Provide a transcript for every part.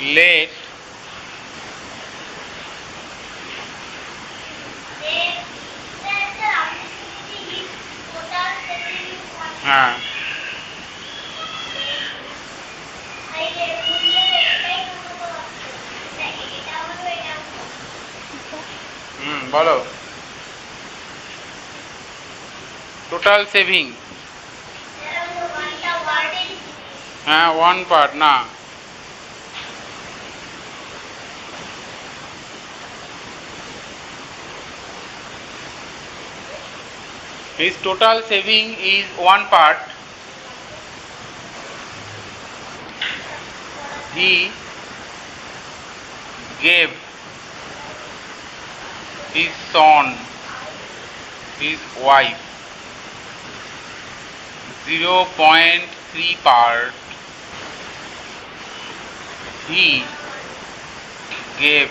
let হ্যাঁ বলো total saving হ্যাঁ ওয়ান পার্ট না his total saving is one part. He gave his son, his wife 0.3 part. He gave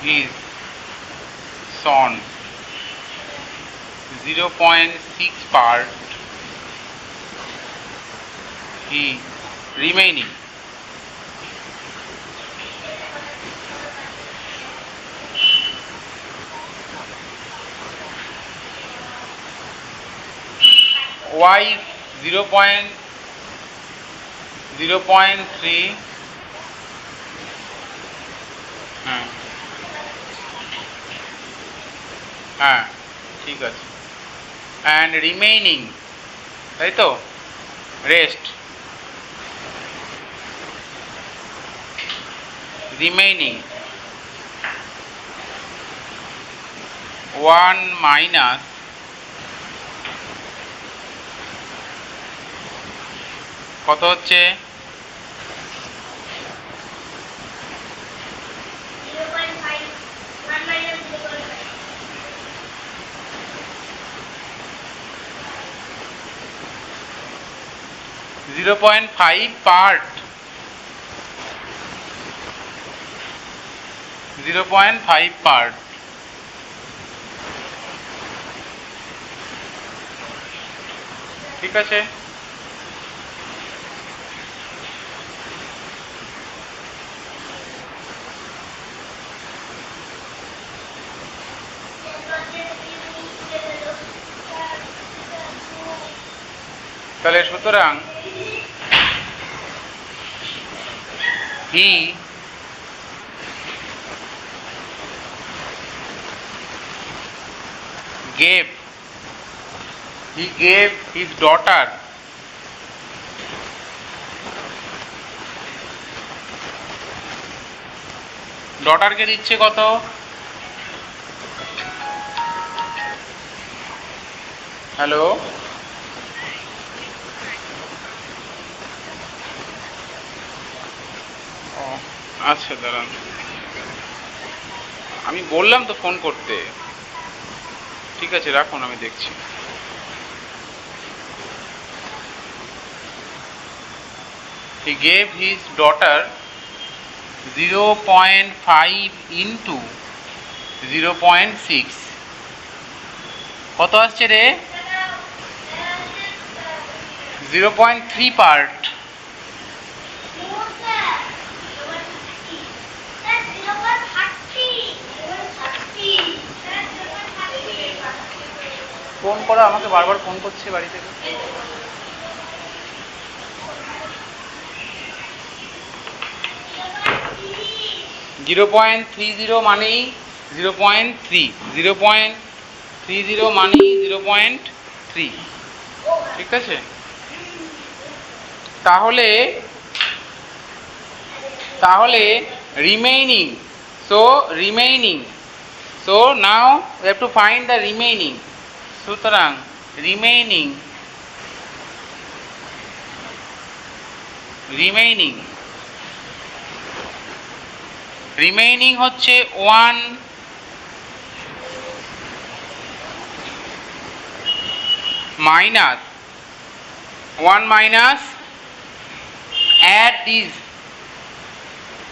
his son 0.6 part. He remaining wife 0.3 হ্যাঁ ঠিক আছে and remaining তাই তো rest remaining 1 minus কত হচ্ছে 0.5 part 0.5 part ঠিক আছে তাহলে সুতরাং he gave his daughter ডটারকে দিচ্ছে কত হ্যালো আচ্ছা দাঁড়ান আমি বললাম তো ফোন করতে ঠিক আছে রাখুন আমি দেখছি he gave his daughter 0.5 into 0.6 কত আসছে রে 0.3 পার্ট ফোন করা আমাকে বারবার ফোন করছে বাড়ি থেকে 0.30 মানেই 0.3 0.30 মানেই 0.3 ঠিক আছে তাহলে remaining so now we have to find the remaining সুতরাং remaining হচ্ছে 1 minus add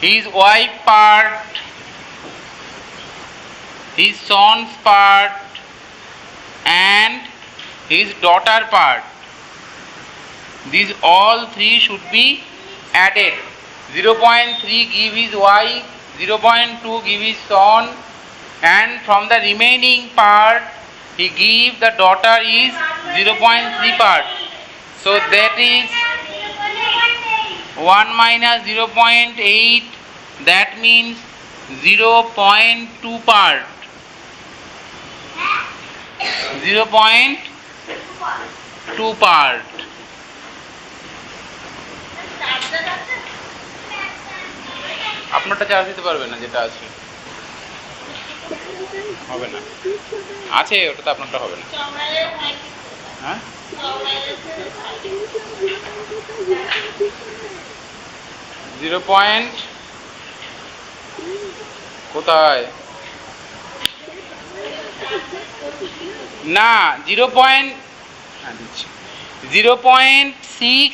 his wife part, his son's part and his daughter part. These all three should be added. 0.3 give his wife, 0.2 give his son, and from the remaining part he give the daughter is 0.3 part. So that is 1 minus 0.8, that means 0.2 part. 0.2 part. আপনারটা charge দিতে পারবে না, যেটা আছে হবে না, আছে ওটাতে আপনারটা হবে না। হ্যাঁ, 0 পয়েন্ট কোথায় না, 0.6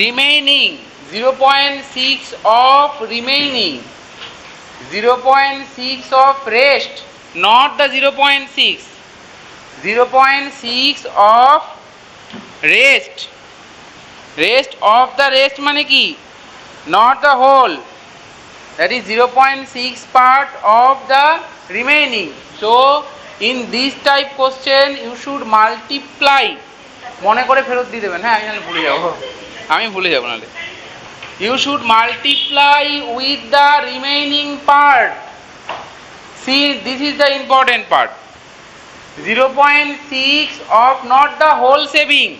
remaining, 0.6 of remaining, 0.6 of rest, not the 0.6, 0.6 of rest, rest of the rest মানে কি, not the whole, that is 0.6 part of the remaining. So in this type question you should multiply, মনে করে ফেরত দিয়ে দেবেন। হ্যাঁ, আমি ভুলে যাব নাহলে। You should multiply with the remaining part. See, this is the important part. 0.6 of not the whole saving,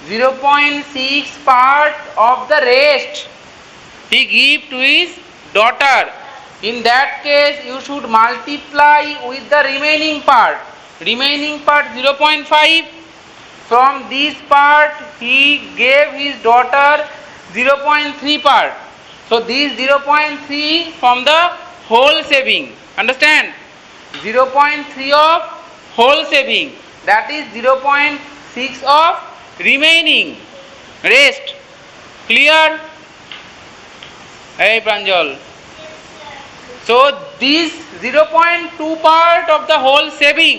0.6 part of the rest he give to his daughter. In that case you should multiply with the remaining part. Remaining part 0.5. From this part he gave his daughter 0.3 part. So this 0.3 from the whole saving. Understand? 0.3 of whole saving. That is 0.6 of remaining rest. Clear? Hey Pranjal. So this 0.2 part of the whole saving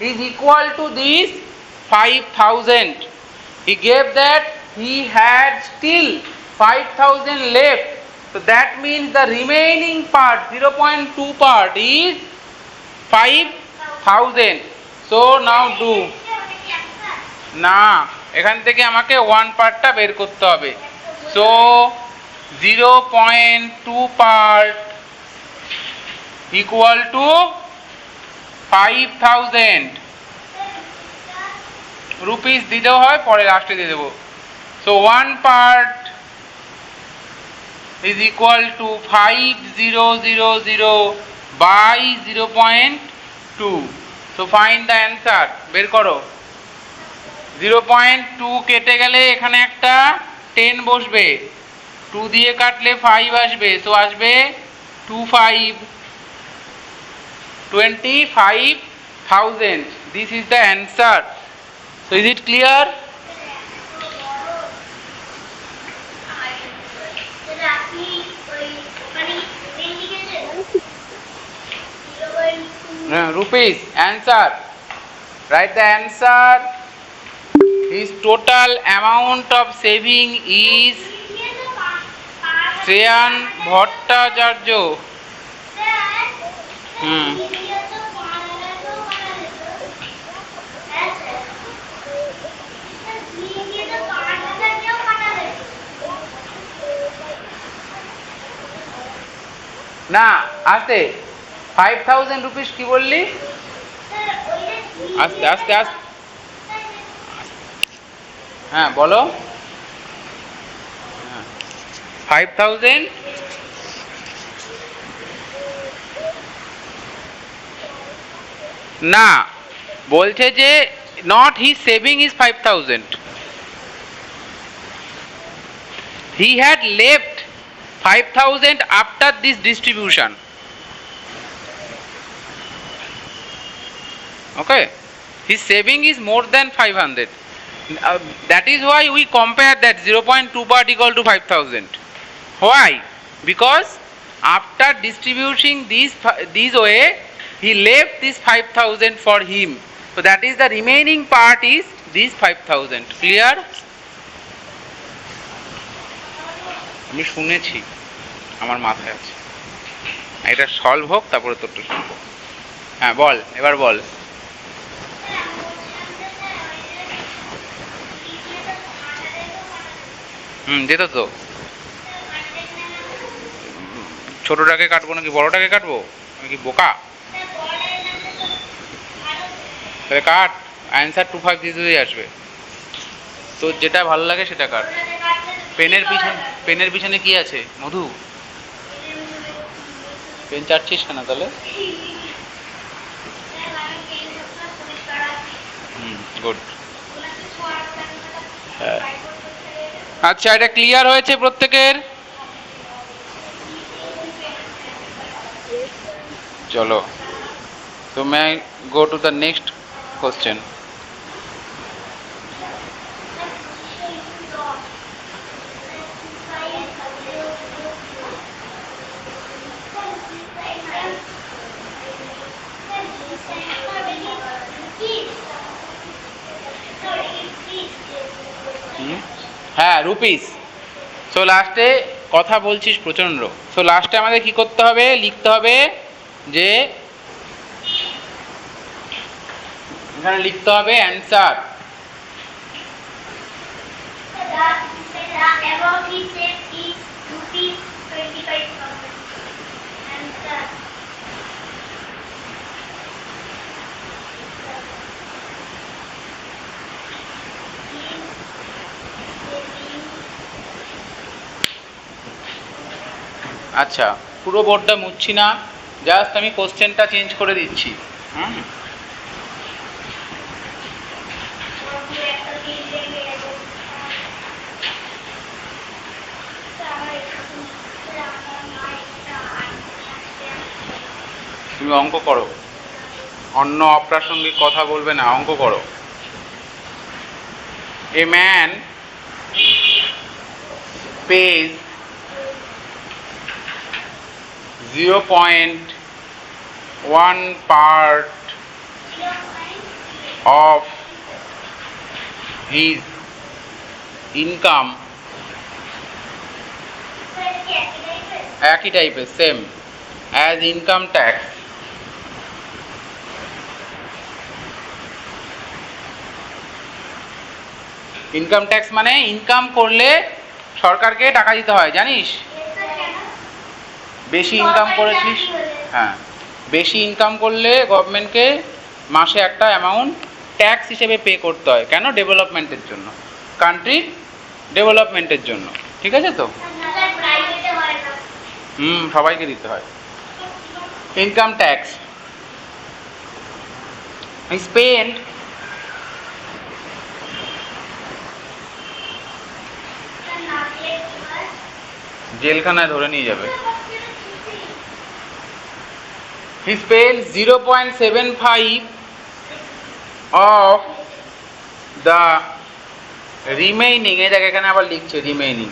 is equal to this 5,000. He gave that he had still 5,000 left. So that means the remaining part, 0.2 part is 5,000. So now do. না, এখান থেকে আমাকে 1 পার্টটা বের করতে হবে। So 0.2 part equal to 5,000 rupees দিতেও হয়, পরে লাস্টে দিয়ে দেবো। So 1 part is equal to 5000 by 0.2. So find the answer. বের করো। 0.2 কেটে গেলে এখানে একটা 10 বসবে, 2 দিয়ে কাটলে 5 আসবে, so আসবে 25,000. This is the answer. So is it clear? Rupees. Answer. Write the answer. His total amount of saving is Shreyan Bhattacharya. না, আস্তে। 5,000 রুপিস কি বললি? আস্তে আস্তে আস্তে, হ্যাঁ বলো। 5,000 না, বলছে যে not his saving is 5,000. He had left 5,000 after this distribution. Okay, his saving is more than 500. That is why we compare that 0.2 part equal to 5,000. Why? Because after distributing this way he left this 5,000 for him. So that is the remaining part is this 5,000. Clear? আমি শুনেছি, আমার মাথায় আছে। এটা solve হোক তারপরে তোরটা শুনবো। হ্যাঁ বল, এবার বল। যেত তো। ছোটটাকে কাটবো নাকি বড়টাকে কাটবো? আমি কি বোকা? তাহলে কাট, অ্যান্সার 2 5 দিতেই আসবে। তোর যেটা ভালো লাগে সেটা কাট। পেনের পিছনে কি আছে? মধু? পেন চাটছিস কেন তাহলে? গুড। আচ্ছা, এটা ক্লিয়ার হয়েছে প্রত্যেকের? চলো, তো may go to the next question. হ্যাঁ, রুপিস। সো লাস্টে কথা বলছিস প্রচণ্ড। সো লাস্টে আমাদের কি করতে হবে? লিখতে হবে যে এখানে লিখতে হবে অ্যান্সার। আচ্ছা, পুরো বোর্ডটা মুছছি না, জাস্ট আমি কোশ্চেনটা চেঞ্জ করে দিচ্ছি। তুমি অঙ্ক করো, অন্য অপ্রাসঙ্গিক কথা বলবে না, অঙ্ক করো। A man pays 0.1 part of his income, একই টাইপের same, as income tax income tax মানে ইনকাম করলে সরকারকে টাকা দিতে হয়, জানিস? বেশি ইনকাম করেছিস, হ্যাঁ, বেশি ইনকাম করলে গভর্নমেন্টকে মাসে একটা অ্যামাউন্ট ট্যাক্স হিসেবে পে করতে হয়। কেন? ডেভেলপমেন্টের জন্য, কান্ট্রির ডেভেলপমেন্টের জন্য। ঠিক আছে তো? সবাইকে দিতে হয়। ইনকাম ট্যাক্স স্পেন্ড জেলখানায় ধরে নিয়ে যাবে। He spends 0.75 of the remaining, এই দেখ এখানে আবার লিখছে রিমেইনিং,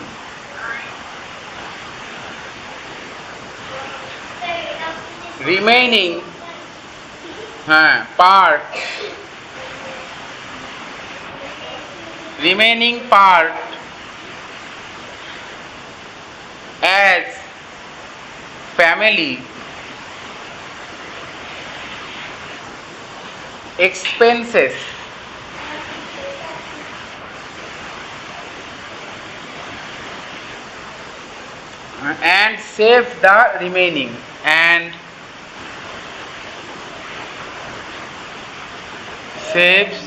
রিমেইনিং, হ্যাঁ, part, remaining part as family expenses and save the remaining, and saves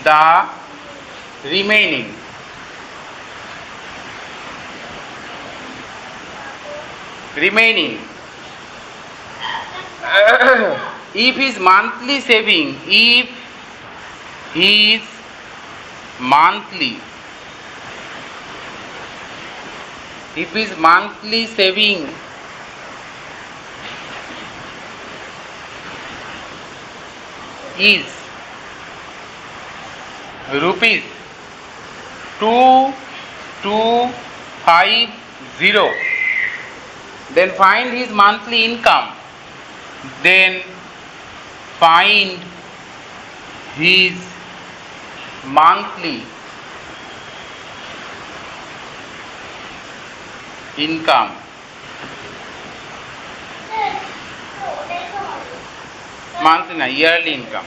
the remaining. Remaining. If his monthly saving, if his monthly saving is rupees 2250, then find his monthly income, then find his monthly income monthly না yearly income.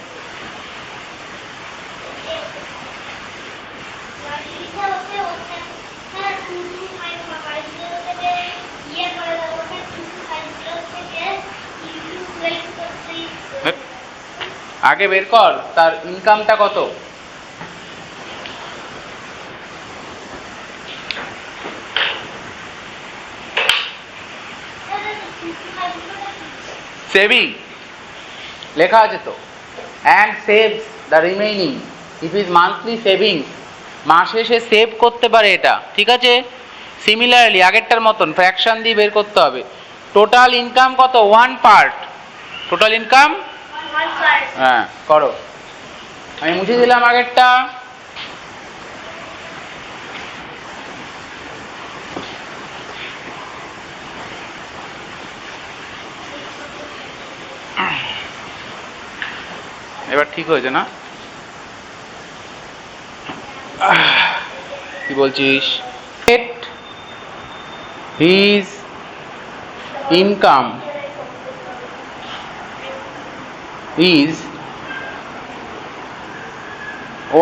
আগে বের কর তার ইনকামটা কত। Saving লেখা আছে তো, and saves the remaining if is monthly savings, মাসে সে সেভ করতে পারে এটা, ঠিক আছে। সিমিলারলি আগেরটার মতন ফ্র্যাকশন দিয়ে বের করতে হবে। টোটাল ইনকাম কত, 1 পার্ট, টোটাল ইনকাম হ্যাঁ করো। আমি মুছে দিলাম আগেরটা। এবার ঠিক হয়েছে না, কি বলছিস। His income is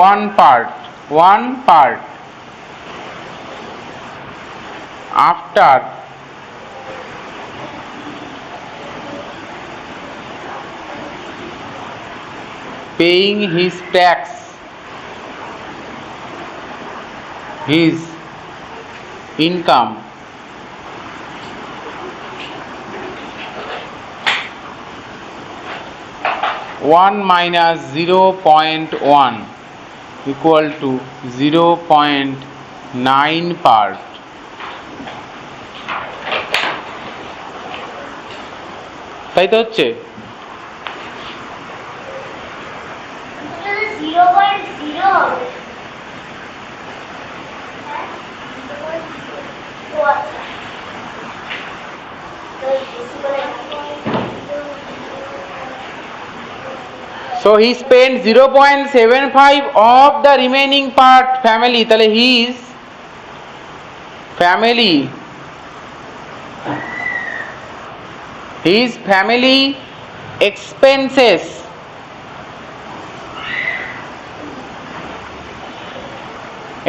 1 part after paying his tax, his income one minus 0.1 equal to 0.9 part. তাই তো হচ্ছে। So he spent 0.75 of the remaining part family, তাহলে his family expenses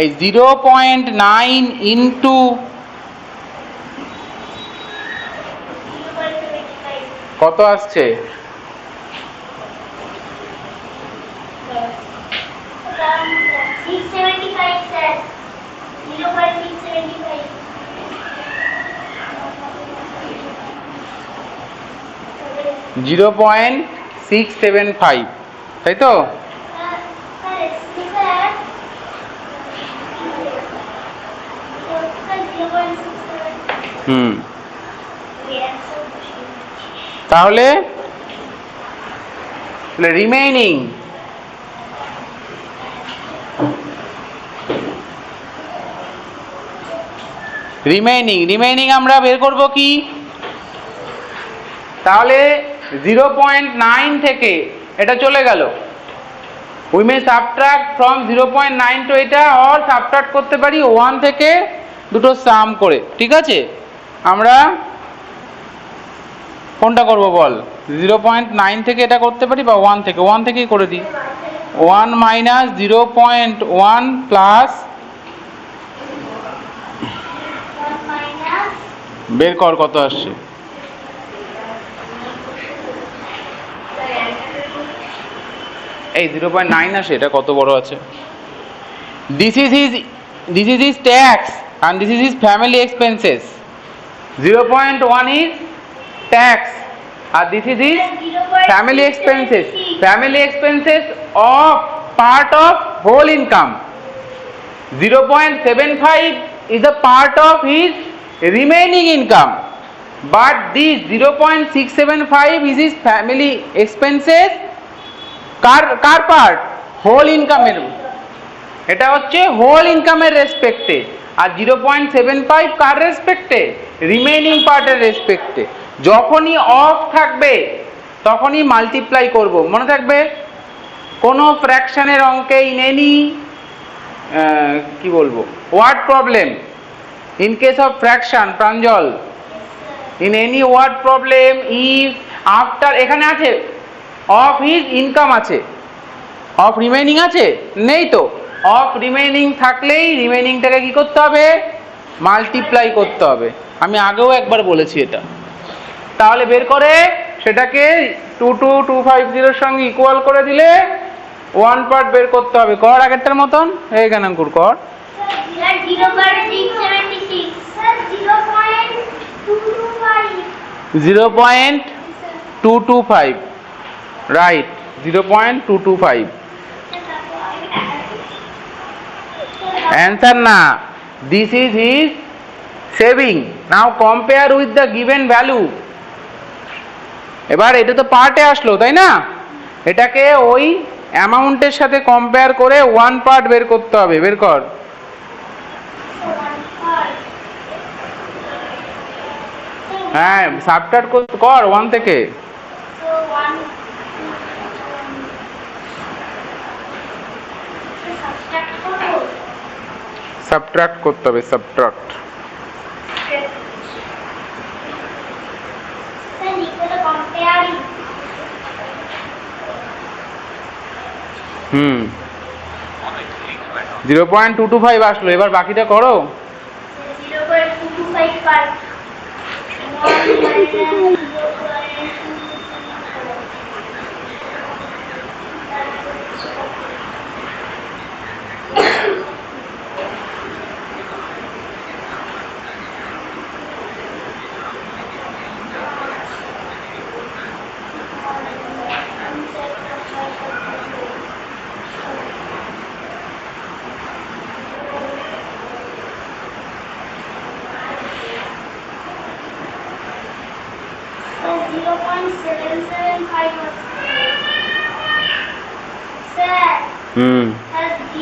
এই 0.9 into কত আসছে, $0.675, তাই তো। তাহলে রিমেইনিং আমরা বের করব কি, তাহলে 0.9 থেকে এটা চলে গেল, we may subtract from 0.9 to এটা, অর সাবট্রাক্ট করতে পারি 1 থেকে দুটো সাম করে, ঠিক আছে। আমরা কোনটা করব বল, 0.9 থেকে এটা করতে পারি বা 1 থেকেই করে দিই। 1 মাইনাস 0.1 প্লাস, বের কর কত আসছে, এই 0.9 আসে, এটা কত বড় আছে। This is his tax and this is his family expenses. 0.1 is tax and this is his family expenses of part of whole income. 0.75 is a part of his remaining income, but this 0.675 is his family expenses কার part, whole ইনকামের, এটা হচ্ছে whole ইনকামের রেসপেক্টে। আর 0.75 কার রেসপেক্টে, remaining পার্টের রেসপেক্টে। যখনই of থাকবে তখনই multiply করব, মনে থাকবে। কোনো ফ্র্যাকশনের অঙ্কে ইন এনি কি বলবো word problem In case of fraction, Pranjal, in any word problem, if after এখানে আছে of his income আছে, of remaining আছে, নেই তো, of remaining থাকলেই রিমেইনিংটাকে কি করতে হবে, মাল্টিপ্লাই করতে হবে। আমি আগেও একবার বলেছি এটা। তাহলে বের করে সেটাকে 22250 সঙ্গে ইকুয়াল করে দিলে ওয়ান পার্ট বের করতে হবে। কর আগেরটার মতন, এই গানাঙ্কুর কর। 0.225, right, 0.225 answer na, this is his saving. Now compare with the given value. এবার এটা তো পার্টে আসলো তাই না, এটাকে ওই অ্যামাউন্টের সাথে কম্পেয়ার করে ওয়ান পার্ট বের করতে হবে। বের কর। হ্যাঁ সাবট্রাক্ট কর ওয়ান থেকে। সাবট্রাক্ট করতে হবে, সাবট্রাক্ট। হুম 0.225 আসলো, এবার বাকিটা করো। 0.225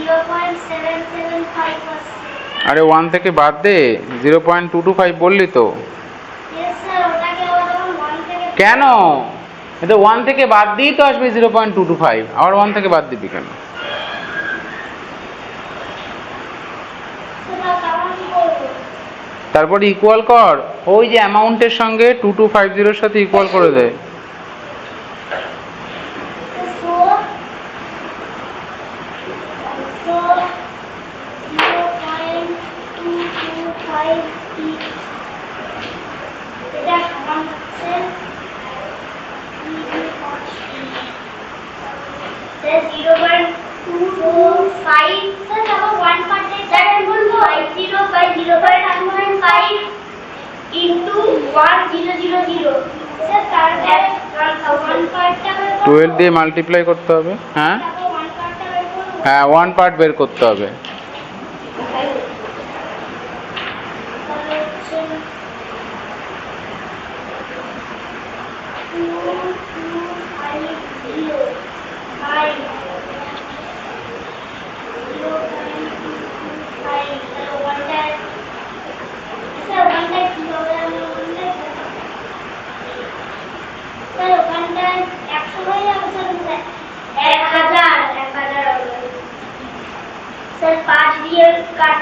0.775 আরে ওয়ান থেকে বাদ দে, 0.225 বললি তো। কেন, এটা ওয়ান থেকে বাদ দিই তো আসবে 0.225, আবার ওয়ান থেকে বাদ দিবি কেন? তারপরে ইকুয়াল কর, ওই যে অ্যামাউন্টের সঙ্গে 2250 সাথে ইকুয়াল করে দেয়। into 1000 টুয়েলভ দিয়ে মাল্টিপ্লাই করতে হবে। হ্যাঁ হ্যাঁ ওয়ান পার্ট বের করতে হবে। सर 5 দিয়ে কাট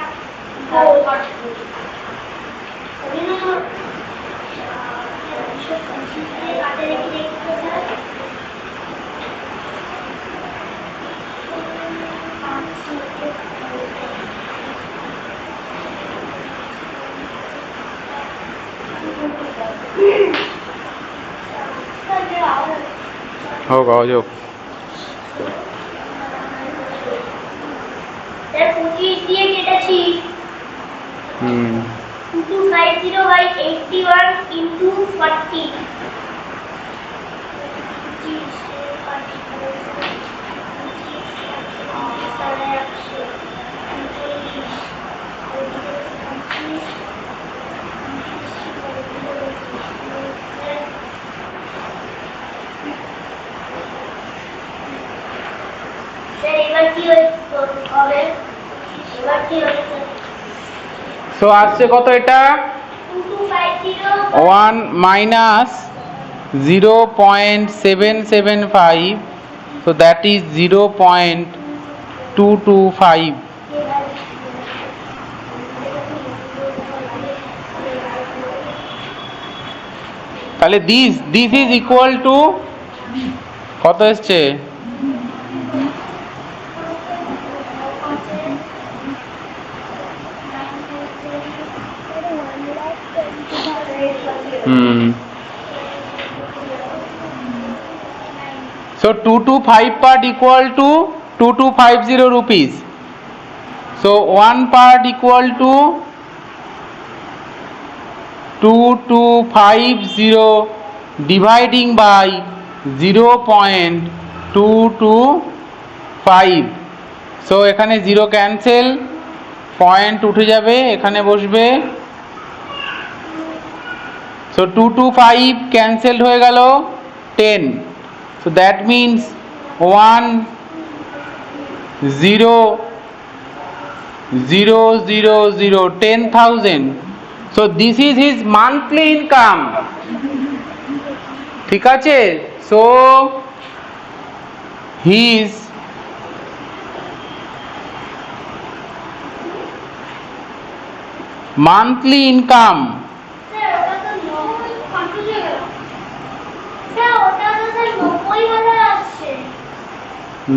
होगा हो जाओ। 25 দিয়ে কেটেছি 2250/81 into 40 সো আসছে কত এটা 1 minus 0.775, so that is 0.225. তাহলে দিস ইজ ইকুয়াল টু কত এসছে? So 225 part equal to 2250 rupees. So 1 part equal to 2250 dividing by 0.225. So এখানে 0 ক্যান্সেল, পয়েন্ট উঠে যাবে, এখানে বসবে। So 225 ক্যান্সেলড হয়ে গেল 10. So that means 1 0 0 0 0 10,000. So this is his monthly income. ঠিক আছে? So his monthly income sir ওটা তো কনফিউজ হয়ে গেল। স্যার ওটা তো স্যার 90,000 আসছে।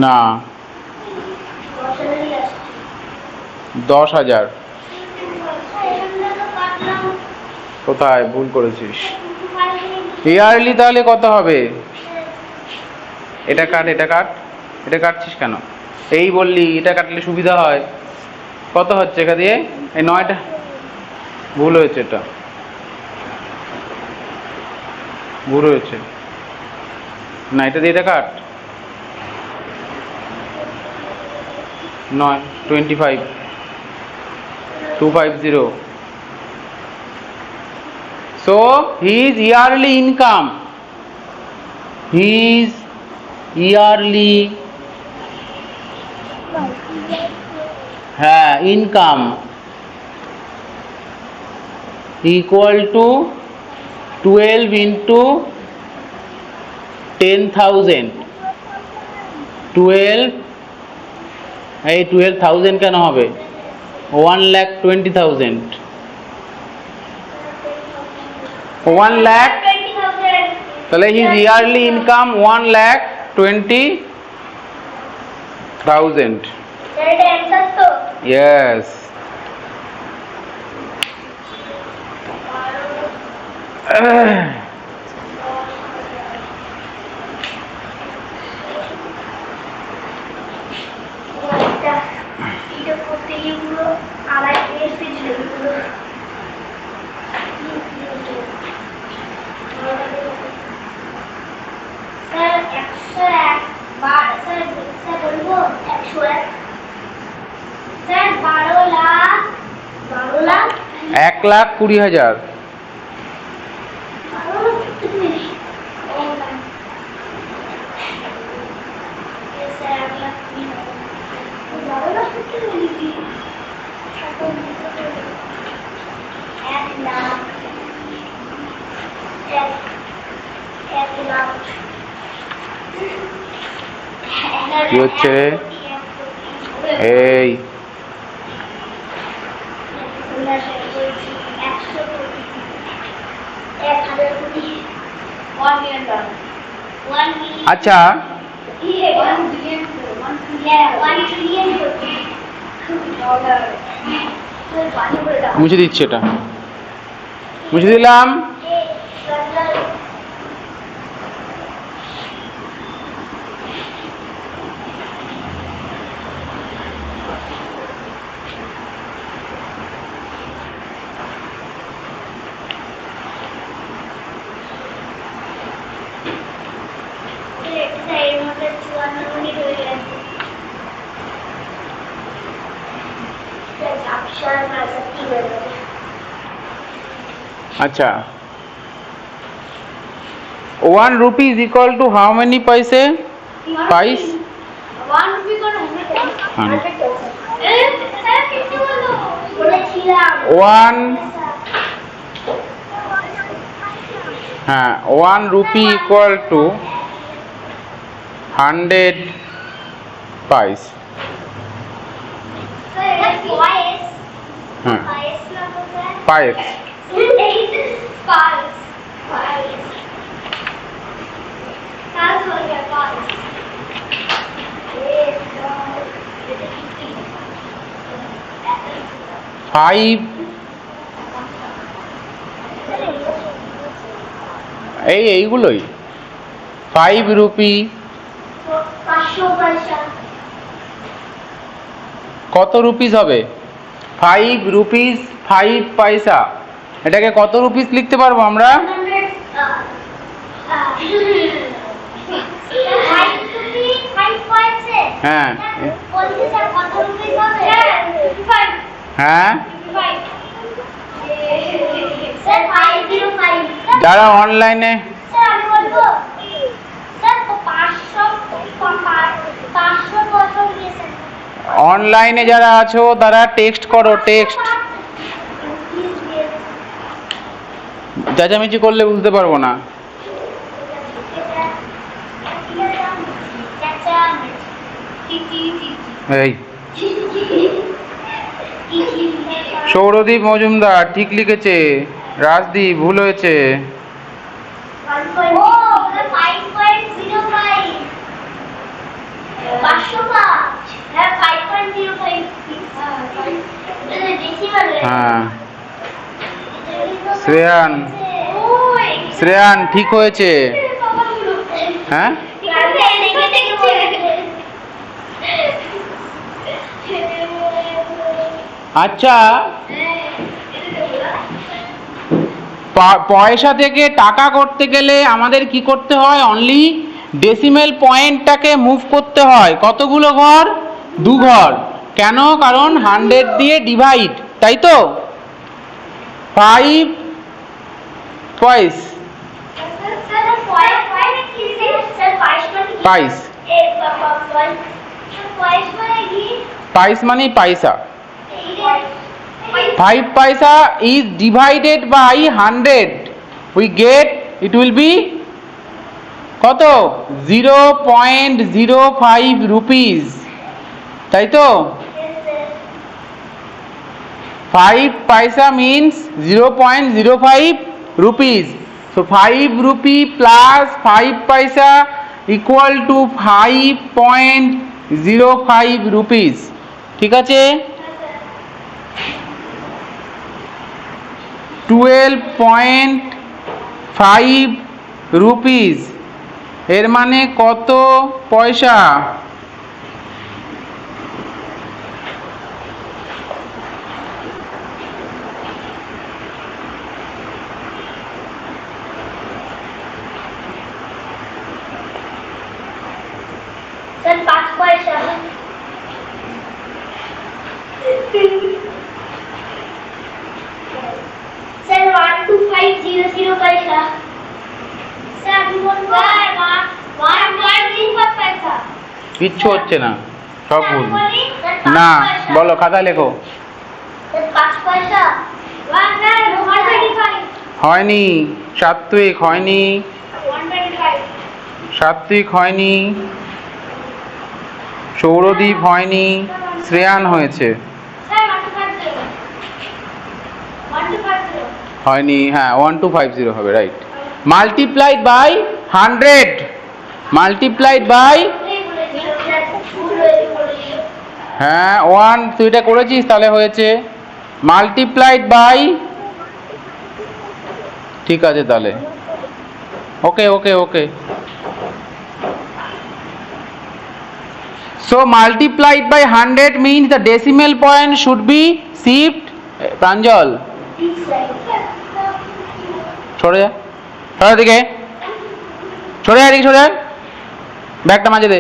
না 10,000 আসছে। 10,000 স্যার এখানটা তো কাটলাম। কোথায় ভুল করেছিস? 225 ইয়ারলি তাহলে কত হবে? এটা কাট, এটা কাট, এটা কাটছিস কেন? এই বললি এটা কাটলে সুবিধা হয়। কত হচ্ছে এখান দিয়ে? এই 9টা ভুল হয়েছে, এটা ভুল হয়েছে না, এটা দিয়ে এটা কাট। 9 25 250. So his yearly income, his yearly income equal to 12 into 10,000. 12 এই 12,000 কেন হবে? 1,20,000. 1,00,000 তাহলে his yearly income 1,20,000. স্যার এটা অ্যানসার তো? Yes. এটা করতে গিয়ে পুরো আড়াই এসে ছিল পুরো। স্যার 101 স্যার স্যার বলবো 101 স্যার 12 লাখ 1,20,000. কি হচ্ছে? এই আচ্ছা মুছে দিচ্ছি, এটা মুছে দিলাম। আচ্ছা 1 rupee is equal to how many paise? Pice? 1 rupee করে 1 rupee equal to 100 pice. Pice. 5 এইগুলোই 5 রুপি 500 পয়সা। কত রুপিস হবে? 5 রুপিস 5 পয়সা। এটাকে কত রুপিস লিখতে পারবো আমরা? 5 পয়সা। হ্যাঁ বলছি স্যার কত রুপিস হবে? 55। হ্যাঁ স্যার 505। যারা অনলাইনে স্যার আমি বলবো স্যার 500 কত দিয়েছেন? অনলাইনে যারা আছো তারা টেক্সট করো, টেক্সট। চেঁচামেচি করলে বুঝতে পারবো না। এই সৌরদীপ মজুমদার ঠিক লিখেছে, রাজদীপ ভুল হয়েছে। 5.05। হ্যাঁ শ্রেয়ান, শ্রেয়ান ঠিক হয়েছে। হ্যাঁ আচ্ছা, পয়সা থেকে টাকা করতে গেলে আমাদের কি করতে হয়? অনলি ডেসিমেল পয়েন্টটাকে মুভ করতে হয়। কতগুলো ঘর? 2 ঘর। কেন? কারণ 100 দিয়ে ডিভাইড, তাই তো? 5 পয়স পাইস, পাইস মানে পয়সা। 5 paisa is divided by 100, we get it will be কত? 0.05 rupees, তাই তো? 5 paisa means 0.05 rupees. So 5 rupee plus 5 paisa equal to 5.05 rupees. ঠিক আছে? 12.5 rupees এর মানে কত পয়সা? স্যার 5 পয়সা। স্যার 12500 পয়সা। স্যার আমি বলবো 1.35 পয়সা। কিচ্ছু হচ্ছে না, সব ভুল। না বলো, খাতা লেখো। 5 পয়সা। 1.25। হয়নি, সাত্বিক হয়নি, 1.25। সাত্বিক হয়নি, সৌরদীপ হয়নি, শ্রেয়ান হয়েছে। স্যার 1250। 1250। হয়নি, হ্যাঁ 1250 হবে, right. Multiplied by 100, multiplied by, হ্যাঁ 1, তুই এটা করেছিস তাহলে হয়েছে। মাল্টিপ্লাইড বাই, ঠিক আছে তাহলে, ওকে ওকে ওকে। So multiplied by 100 means the decimal point should be shift. প্রাঞ্জল সরে যা, সরে দিকে, সরে যা, সরে যা, ব্যাগটা মাঝে দে।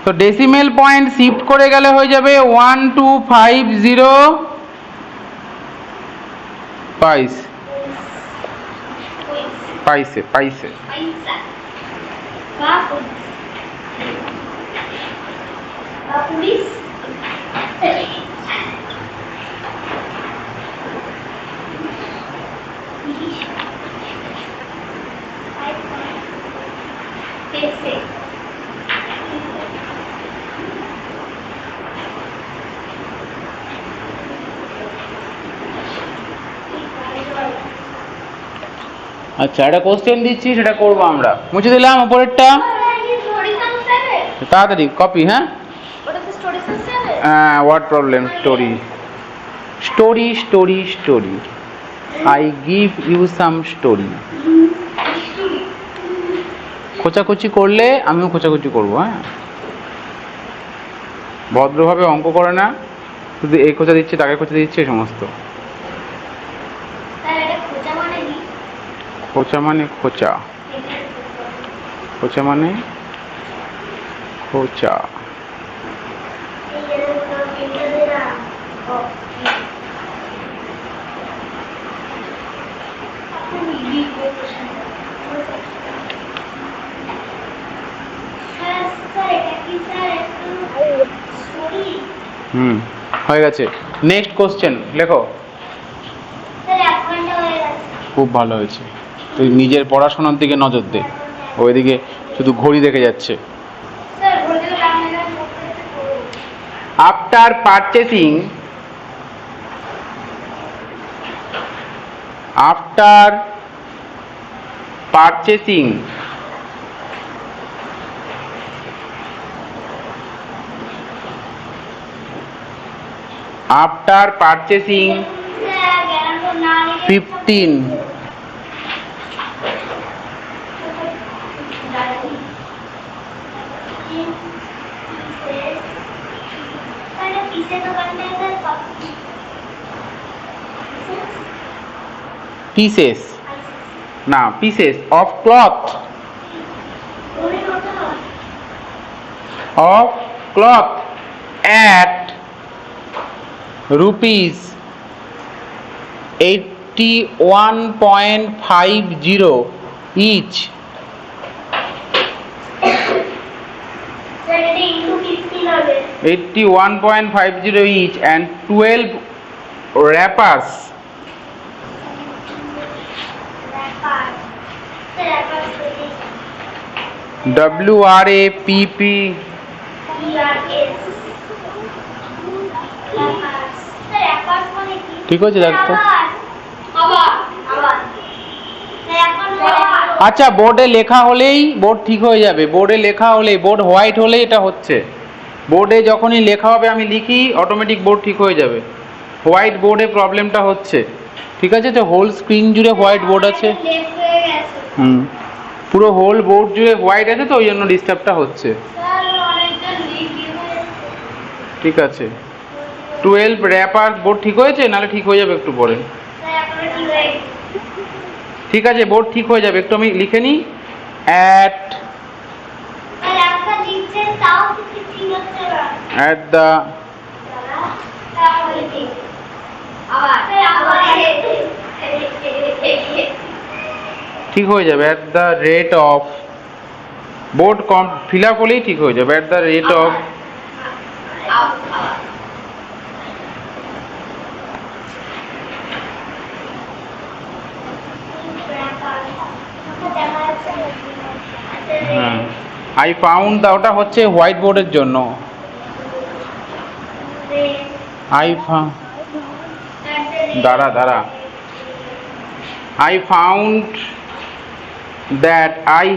তো ডেসিমেল পয়েন্ট শিফট করে গেলে হয়ে যাবে 1250 পাইস, পাইসে পাইসে। পুলিশ আচ্ছা, একটা কোশ্চেন দিচ্ছি, সেটা করবো আমরা। মুছে দিলাম উপরেরটা, তাড়াতাড়ি কপি। হ্যাঁ স্টোরি শেষ হবে? What problem? Story I give you some story. খোঁচাখুচি করলে আমিও খোঁচাখুচি করবো। হ্যাঁ, ভদ্রভাবে অঙ্ক করে না, শুধু এই খোঁচা দিচ্ছে তাকে খোঁচা দিচ্ছে এই সমস্ত। স্যার এটা খোঁচা মানে কি? খোঁচা মানে খোঁচা, খোঁচা মানে খোঁচা। এই যে তো তিনটা দিরা ও আপনি লিখবে কোশ্চেন। স্যার স্যার এটা কি স্যার একটু স্টোরি? হয়ে গেছে। নেক্সট কোশ্চেন লেখো। স্যার এক ঘন্টা হয়ে গেছে। খুব ভালো হয়েছে, তুই নিজের পড়াশোনার দিকে নজর দে, ওইদিকে শুধু ঘড়ি দেখে যাচ্ছে। স্যার বলতে আমি না করতে করব। After purchasing, after purchasing after purchasing 15 pieces of cloth at rupees 81.50 each. 81.50 each and 12 wrappers. WRAPP ঠিক আছে দেখো। আচ্ছা, বোর্ডে লেখা হলেই বোর্ড ঠিক হয়ে যাবে, বোর্ডে লেখা হলেই, বোর্ড হোয়াইট হলেই এটা হচ্ছে। বোর্ডে যখনই লেখা হবে আমি লিখি, অটোমেটিক বোর্ড ঠিক হয়ে যাবে। হোয়াইট বোর্ডে প্রবলেমটা হচ্ছে, ঠিক আছে? তো হোল স্ক্রিন জুড়ে হোয়াইট বোর্ড আছে, পুরো হোল বোর্ড জুড়ে হোয়াইট আছে, তো ওই জন্য ডিস্টার্বটা হচ্ছে। ঠিক আছে, 12 র্যাপার বোর্ড ঠিক হয়েছে, নাহলে ঠিক হয়ে যাবে একটু পরে। ঠিক আছে, বোর্ড ঠিক হয়ে যাবে, একটু আমি লিখে নিই। at the ঠিক হয়ে যাবে, at the rate of, board কম ফিল আপ হলেই ঠিক হয়ে যাবে, at the rate of I found the, ওটা হচ্ছে হোয়াইট বোর্ডের জন্য। দাঁড়া I found that I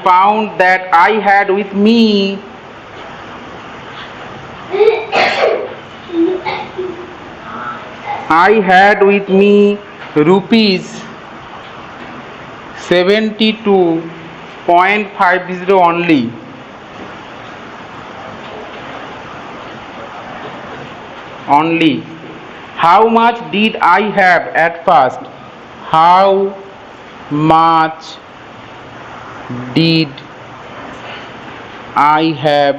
found that I had with me rupees 72.50 only. How much did I have at first? How much did I have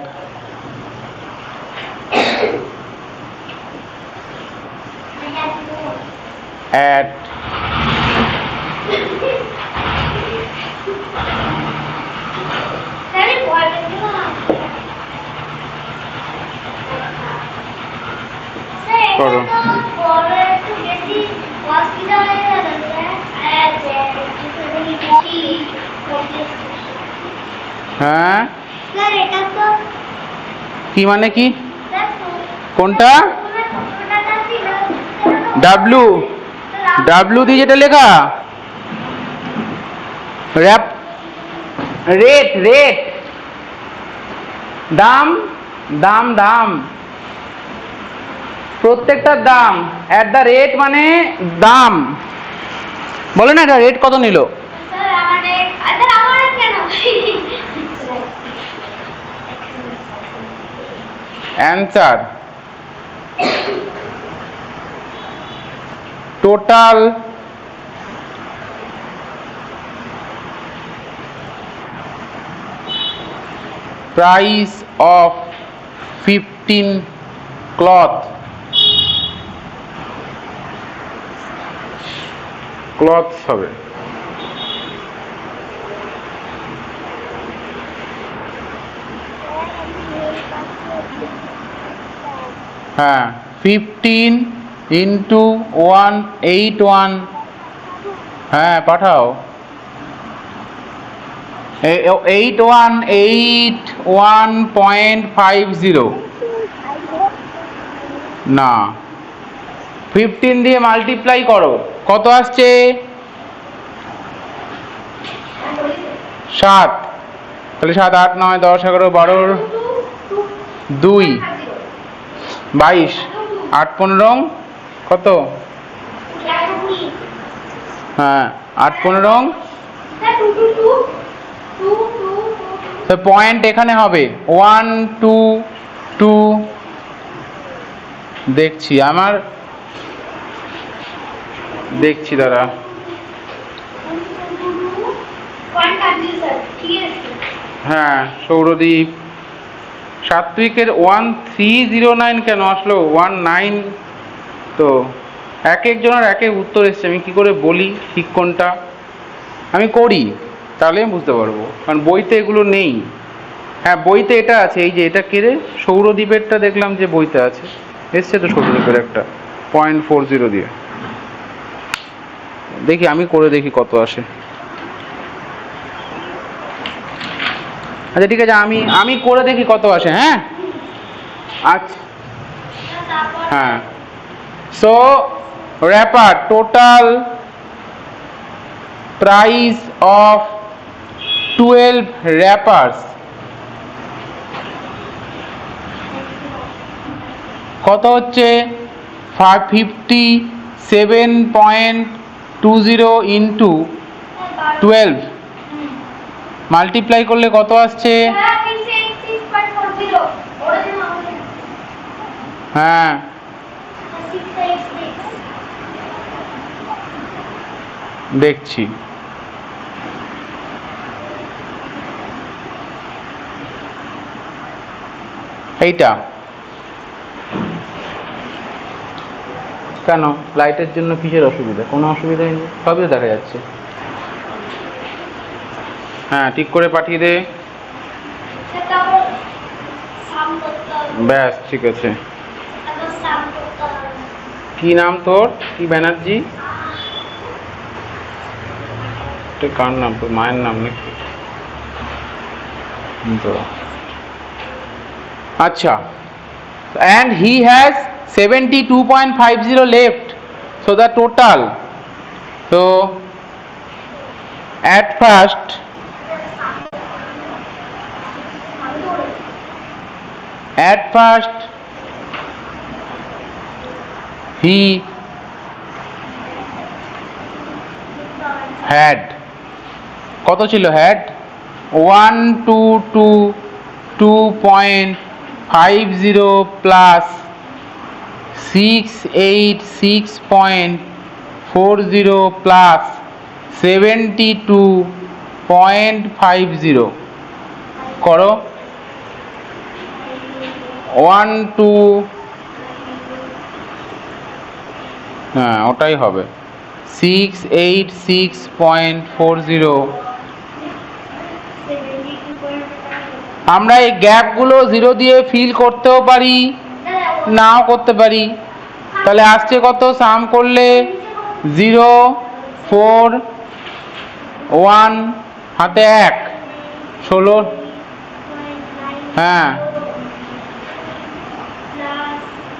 at করো। হ্যাঁ, কি মানে কি? কোনটা? ডাব্লু ডাব্লিউ দিয়ে যেটা লেখা র্যাপ রেট রেট দাম দাম দাম প্রত্যেকটার দাম অ্যাট দ্য রেট মানে দাম বলে না এটা রেট কত নিল স্যার আমার কেন answer total price of 15 clothes হবে হ্যাঁ 15 ইন্টু 181 হ্যাঁ পাঠাও 8181.50 না 15 দিয়ে মাল্টিপ্লাই করো কত আসছে 7 তাহলে 7 8 9 10 11 12 2 22 8 15 কত হ্যাঁ 8 15 তো পয়েন্ট এখানে হবে 1 2 2 দেখছি আমার দেখছি দাঁড়া হ্যাঁ সৌরদীপ সাত্বিকের 1309 কেন আসলো 19 তো এক একজনের এক এক উত্তর এসছে আমি কি করে বলি ঠিক কোনটা আমি করি তাহলে আমি বুঝতে পারবো কারণ বইতে এগুলো নেই হ্যাঁ বইতে এটা আছে এই যে এটা কেড়ে সৌরদীপেরটা দেখলাম যে বইতে আছে এসছে তো সৌরদীপের একটা 0.40 দিয়ে দেখি আমি করে দেখি কত আসে আচ্ছা ঠিক আছে আমি করে দেখি কত আসে হ্যাঁ আচ্ছা হ্যাঁ so wrapper total price of 12 wrappers কত হচ্ছে 57.20 ইন্টু 12 মাল্টিপ্লাই করলে কত আসছে হ্যাঁ দেখছি এইটা কেন লাইটের জন্য কিসের অসুবিধা কোনো অসুবিধা নেই সবই দেখা যাচ্ছে হ্যাঁ ঠিক করে পাঠিয়ে দে ব্যাস ঠিক আছে কি নাম তোর কি ব্যানার্জি কার নাম তোর মায়ের নাম নাকি আচ্ছা and he has 72.50 left so the total so at first he had কত ছিল had 1222.50 plus 686.40 plus 72.50 করো 12 হ্যাঁ ওটাই হবে 686.40 আমরা এই গ্যাপগুলো 0 দিয়ে ফিল করতেও পারি নাও করতে পারি তাহলে আসছে কত সাম করলে 0 4 1 হাতে 1 16 হ্যাঁ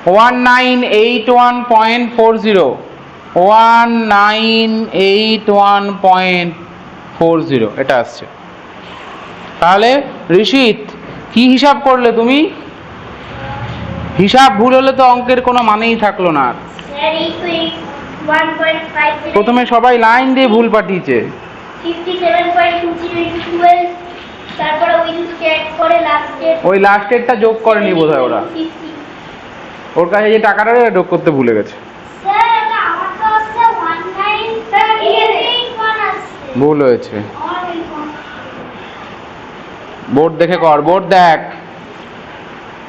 1981.40 1981.40 এটা আসছে। তাহলে ঋষিত কি হিসাব করলে তুমি? হিসাব ভুল হলে তো অঙ্কের কোনো মানেই থাকলো না। স্যার এই তো 1.5 প্রথমে সবাই লাইন দিয়ে ভুল পাঠিয়েছে। 57.20 তারপরে ওই দুটো অ্যাড করে লাস্টে ওই লাস্টেরটা যোগ করেনি বোধহয় ওরা, ওর কাছে যে টাকাটা যোগ করতে ভুলে গেছে। স্যার এটা আমার তো আছে 1981 আছে। ভুল হয়েছে, আমার এই ফোন। বোর্ড দেখে কর, বোর্ড দেখ,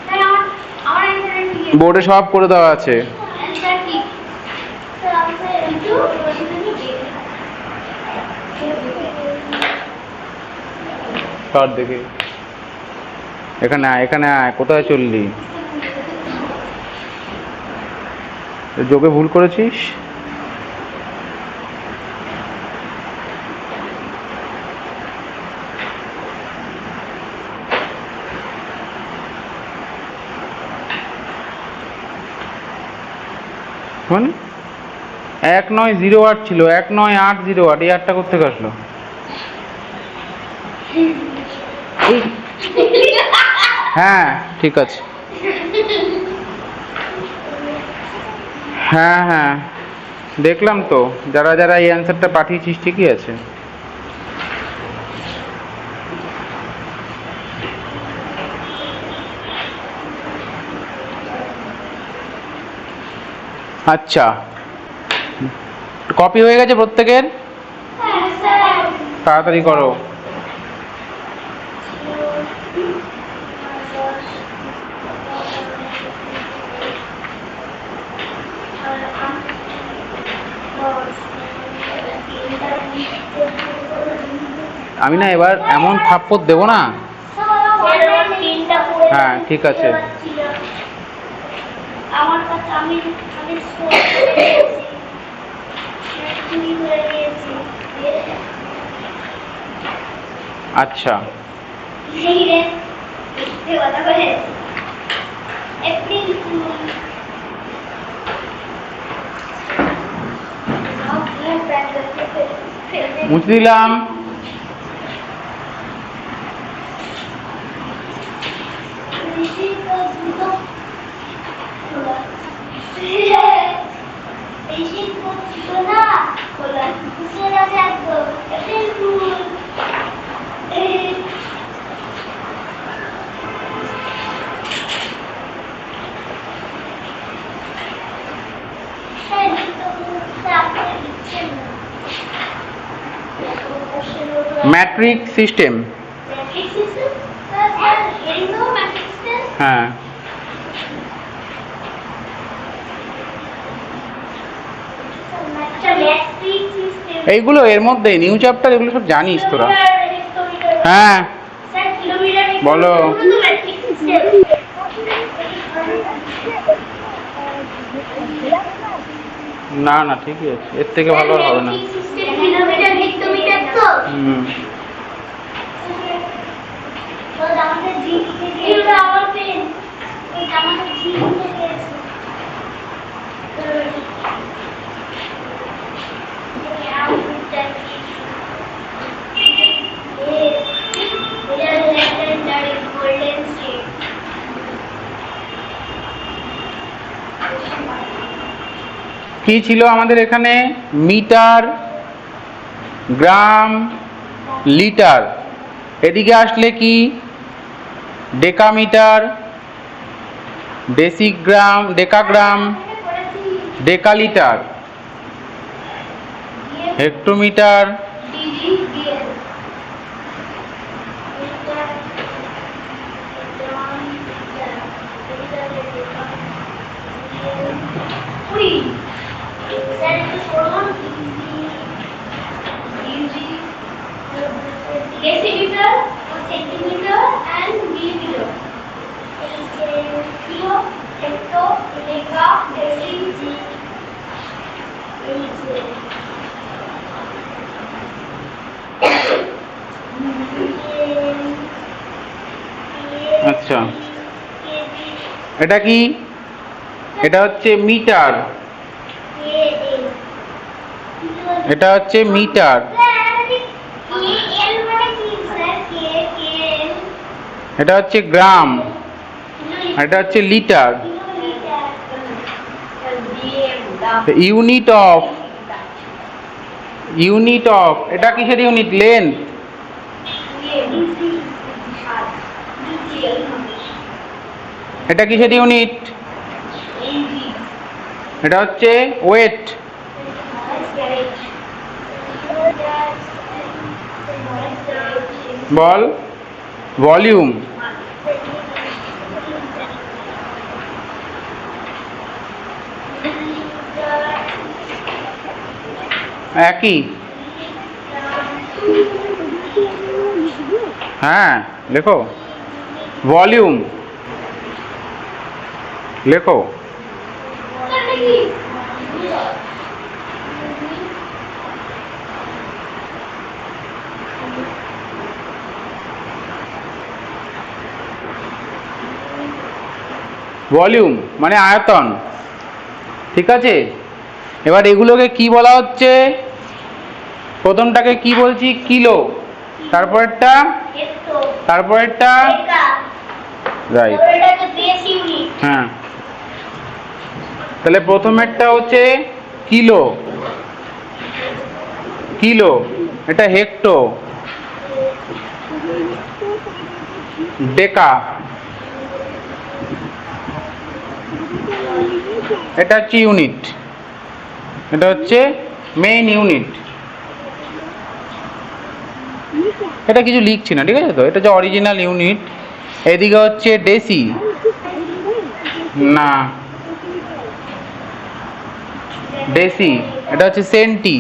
স্যার আমার অ্যান্সার কি? বোর্ডে সব করে দেওয়া আছে। অ্যান্সার কি? স্যার আমাকে একটু কর দেখে, এখানে আয়, এখানে আয়, কোথায় চললি? যোগে ভুল করেছিস। মানে 1908 ছিল, 1908, এই 8টা করতে আসলো। হ্যাঁ ঠিক আছে, হ্যাঁ হ্যাঁ দেখলাম তো, যারা যারা এই অ্যান্সারটা পাঠিয়েছিস ঠিকই আছে। আচ্ছা, কপি হয়ে গেছে প্রত্যেকের? হ্যাঁ স্যার তাড়াতাড়ি করো। আমি না এবার এমন থাপ্পড় দেবো না। হ্যাঁ ঠিক আছে। আমার কাছে আমি আচ্ছা মুছে দিলাম। ম্যাট্রিক সিস্টেম, হ্যাঁ এইগুলো এর মধ্যে নিউ চ্যাপ্টার, এগুলো সব জানিস তোরা। হ্যাঁ বলো। না না ঠিকই আছে, এর থেকে ভালো আর হবে না। হুম কি ছিল আমাদের এখানে? মিটার, গ্রাম, লিটার। এদিকে আসলে কি? Decametre, decigram, decagram, decalitre, hectometre, decimeter, centimeter, and millimeter. Kilo, hecto, deca, deci, আচ্ছা এটা কি? এটা হচ্ছে মিটার। এটা হচ্ছে মিটার, এল মানে কি স্যার? কে কে এল এটা হচ্ছে গ্রাম, আর এটা হচ্ছে লিটার। ইউনিট অফ এটা কিসের ইউনিট? লেন্থ। এটা কিসের ইউনিট? এটা হচ্ছে ওয়েট। বল ভলিউম। একই। হ্যাঁ লেখো ভলিউম, লেখো। ভলিউম মানে আয়তন, ঠিক আছে। এবার এগুলোকে কি বলা হচ্ছে? প্রথমটাকে কি বলছি? কিলো। তারপরেরটা? তারপরেরটা? রাইট। হ্যাঁ, তাহলে প্রথমেরটা হচ্ছে কিলো, কিলো। এটা হেক্টো, ডেকা। এটা হচ্ছে ইউনিট, এটা হচ্ছে মেইন ইউনিট। এটা কিছু লিখছি না, ঠিক আছে তো? এটা হচ্ছে অরিজিনাল ইউনিট। এদিকে হচ্ছে ডেসি, না ডেসি। এটা হচ্ছে সেন্টি,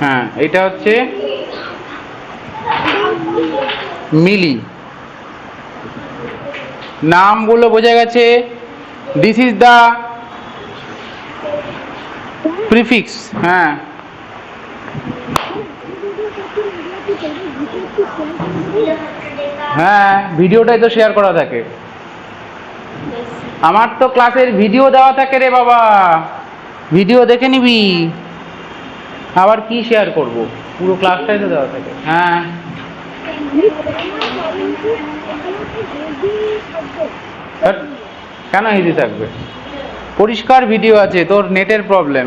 হ্যাঁ। এটা হচ্ছে মিলি। নামগুলো বোঝা গেছে। দিস ইজ দ্য প্রিফিক্স, হ্যাঁ। হ্যাঁ, ভিডিওটাই তো শেয়ার করা থাকে। আমার তো ক্লাসের ভিডিও দেওয়া থাকে রে বাবা, ভিডিও দেখে নিবি। আবার কি শেয়ার করব? পুরো ক্লাসটাই তো দেওয়া থাকে। হ্যাঁ, কেন হিন্দি থাকবে? পরিষ্কার ভিডিও আছে, তোর নেটের প্রবলেম।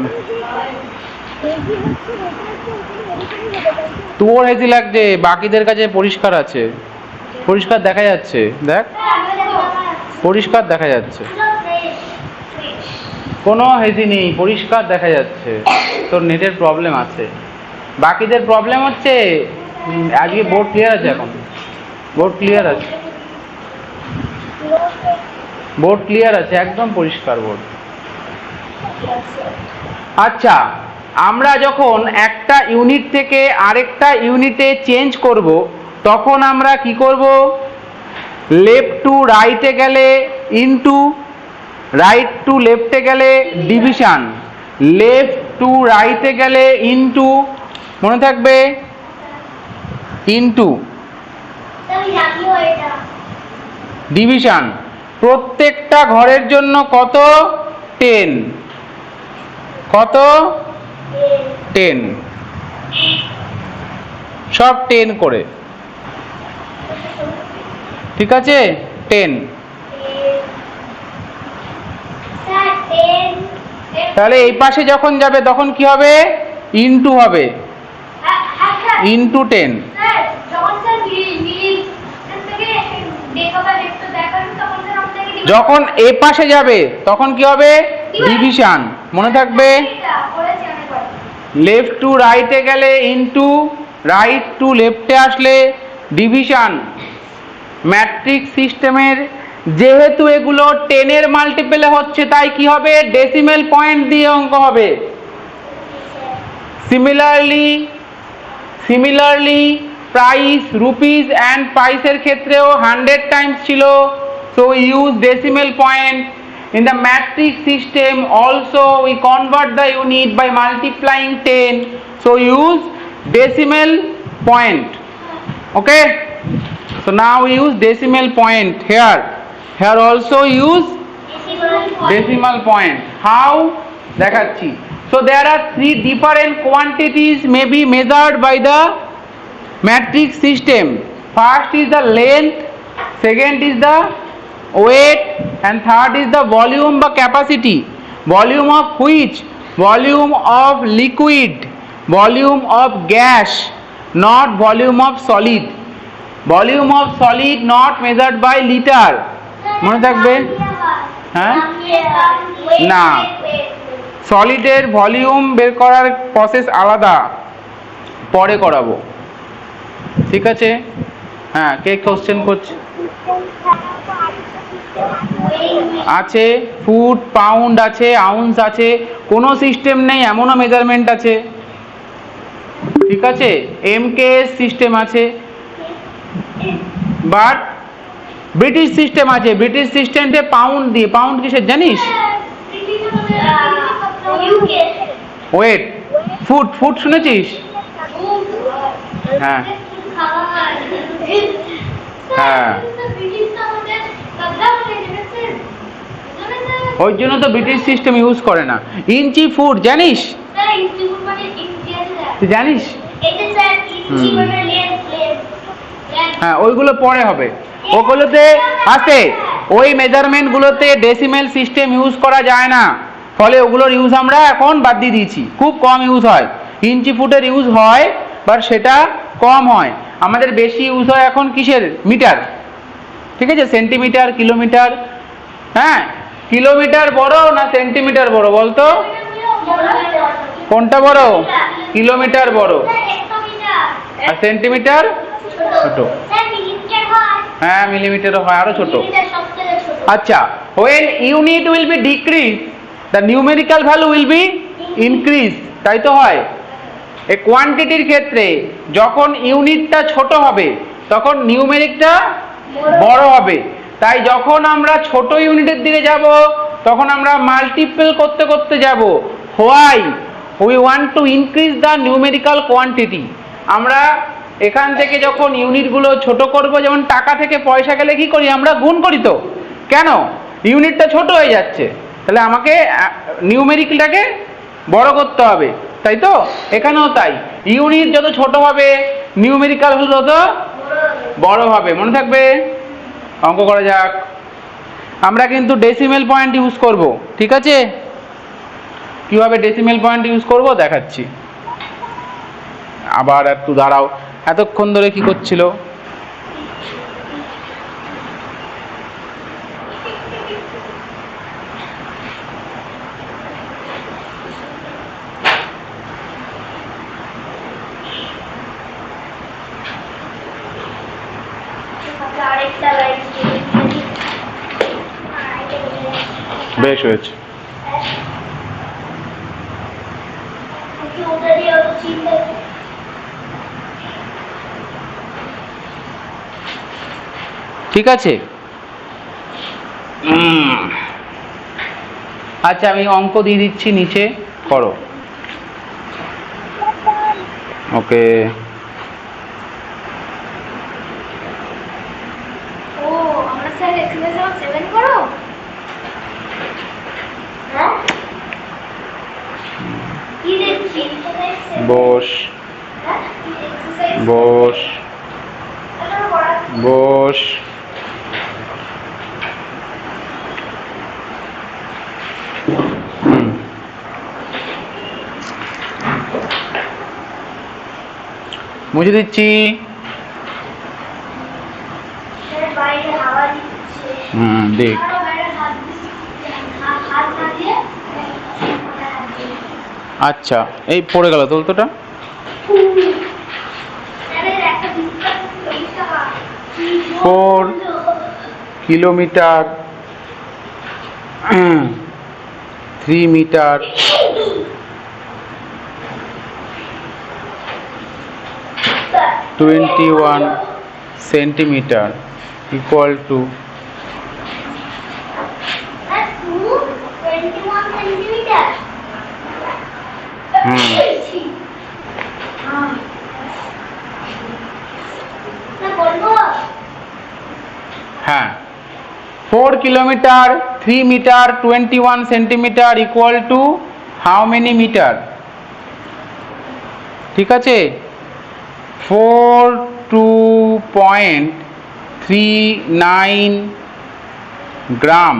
তোর হেজি লাগছে, বাকিদের কাছে পরিষ্কার আছে, পরিষ্কার দেখা যাচ্ছে। দেখ, পরিষ্কার দেখা যাচ্ছে, কোনো হেজি নেই, পরিষ্কার দেখা যাচ্ছে। তোর নেটের প্রবলেম আছে, বাকিদের প্রবলেম হচ্ছে। আজকে বোর্ড ক্লিয়ার আছে, এখন বোর্ড ক্লিয়ার আছে, বোর্ড ক্লিয়ার আছে, একদম পরিষ্কার বোর্ড। আচ্ছা, আমরা যখন একটা ইউনিট থেকে আরেকটা ইউনিটে চেঞ্জ করব, তখন আমরা কি করব? লেফট টু রাইটে গেলে ইনটু, রাইট টু লেফটে গেলে ডিভিশন, লেফট টু রাইটে গেলে ইনটু, মনে থাকবে? Into division. প্রত্যেকটা ঘরের জন্য কত? 10। কত? 10, সব 10 করে, ঠিক আছে? 10। তাহলে এই পাশে যখন যাবে তখন কি হবে? ইনটু হবে, ইনটু 10। যখন এ পাশে যাবে তখন কি হবে? ডিভিশন, মনে থাকবে? লেফট টু রাইটে গেলে ইনটু, রাইট টু লেফটে আসলে ডিভিশন। ম্যাট্রিক্স সিস্টেমের যেহেতু এগুলো 10 এর মাল্টিপলে হচ্ছে, তাই কি হবে? ডেসিমেল পয়েন্ট দিয়ে অঙ্ক হবে। সিমিলারলি প্রাইস, রুপিস অ্যান্ড প্রাইসের ক্ষেত্রেও 100 টাইমস ছিল। So we use decimal point. In the matrix system also we convert the unit by multiplying 10. So use decimal point. Okay? So now we use decimal point here. Here also use decimal point. How? দেখাচ্ছি। So there are three different quantities may be measured by the metric system. First is the length, second is the weight, and third is the volume বা capacity. Volume of which? Volume of liquid, volume of gas, not volume of solid. Volume of solid not measured by liter. মনে থাকবে? হ্যাঁ না, সলিডের volume বের করার process আলাদা, পরে করাবো, ঠিক আছে? হ্যাঁ, কে কোশ্চেন করছে? আছে, ফুট, পাউন্ড আছে, আউন্স আছে, কোনো সিস্টেম নেই এমনও মেজারমেন্ট আছে, ঠিক আছে? এমকেএস সিস্টেম আছে, বাট ব্রিটিশ সিস্টেম আছে। ব্রিটিশ সিস্টেমে পাউন্ড দিয়ে, পাউন্ড কিসের জানিস? ওয়েট। ফুট, ফুট শুনেছিস? হ্যাঁ হ্যাঁ, ওই জন্য তো ব্রিটিশ সিস্টেম ইউজ করে না। ইঞ্চি, ফুট জানিস? তুই জানিস? হ্যাঁ, ওইগুলো পরে হবে, ওগুলোতে আছে। ওই মেজারমেন্টগুলোতে ডেসিমেল সিস্টেম ইউজ করা যায় না, ফলে ওগুলোর ইউজ আমরা এখন বাদ দিয়ে দিয়েছি, খুব কম ইউজ হয়। ইঞ্চি ফুটের ইউজ হয়, বাট সেটা কম হয়। আমাদের বেশি ইউজ হয় এখন কিসের? মিটার, ঠিক আছে? Centimetre, kilometre. হ্যাঁ, কিলোমিটার বড় না সেন্টিমিটার বড় বলতো? কোনটা বড়? কিলোমিটার বড়, আর সেন্টিমিটার ছোট। হ্যাঁ, মিলিমিটারও হয়, আরো ছোট। আচ্ছা, when unit will be decreased, the numerical value will be increased, তাই তো হয়? এই কোয়ান্টিটির ক্ষেত্রে যখন ইউনিটটা ছোট হবে তখন নিউমেরিকটা বড় হবে। তাই যখন আমরা ছোট ইউনিটের দিকে যাব তখন আমরা মাল্টিপল করতে করতে যাব। Why? We want to increase the numerical quantity. আমরা এখান থেকে যখন ইউনিটগুলো ছোট করব, যেমন টাকা থেকে পয়সা গেলে কি করি আমরা? গুণ করি তো। কেন? ইউনিটটা ছোট হয়ে যাচ্ছে, তাহলে আমাকে নিউমেরিক্যালটাকে বড় করতে হবে, তাই তো? এখানেও তাই, ইউনিট যত ছোট হবে নিউমেরিক্যাল ভ্যালু তত বড় হবে। মনে থাকবে? অঙ্ক করা যাক। আমরা কিন্তু ডেসিমেল পয়েন্ট ইউজ করব, ঠিক আছে? কিভাবে ডেসিমেল পয়েন্ট ইউজ করব দেখাচ্ছি। আবার একটু দাঁড়াও, এতক্ষণ ধরে কি করছিল? বেশ হয়েছে। ঠিক আছে, আচ্ছা আমি অঙ্ক দিয়ে দিচ্ছি, নিচে করো। ওকে, বস বস বস। মুছে দিচ্ছি। দেখ, আচ্ছা এই পড়ে গেল তোলতোটা। 4 kilometre, 3 metre, 21 centimetre equal to 21 centimetre. হ্যাঁ, 4 kilometre, 3 metre, 21 centimetre equal to how many metre? ঠিক আছে, 42.39 গ্রাম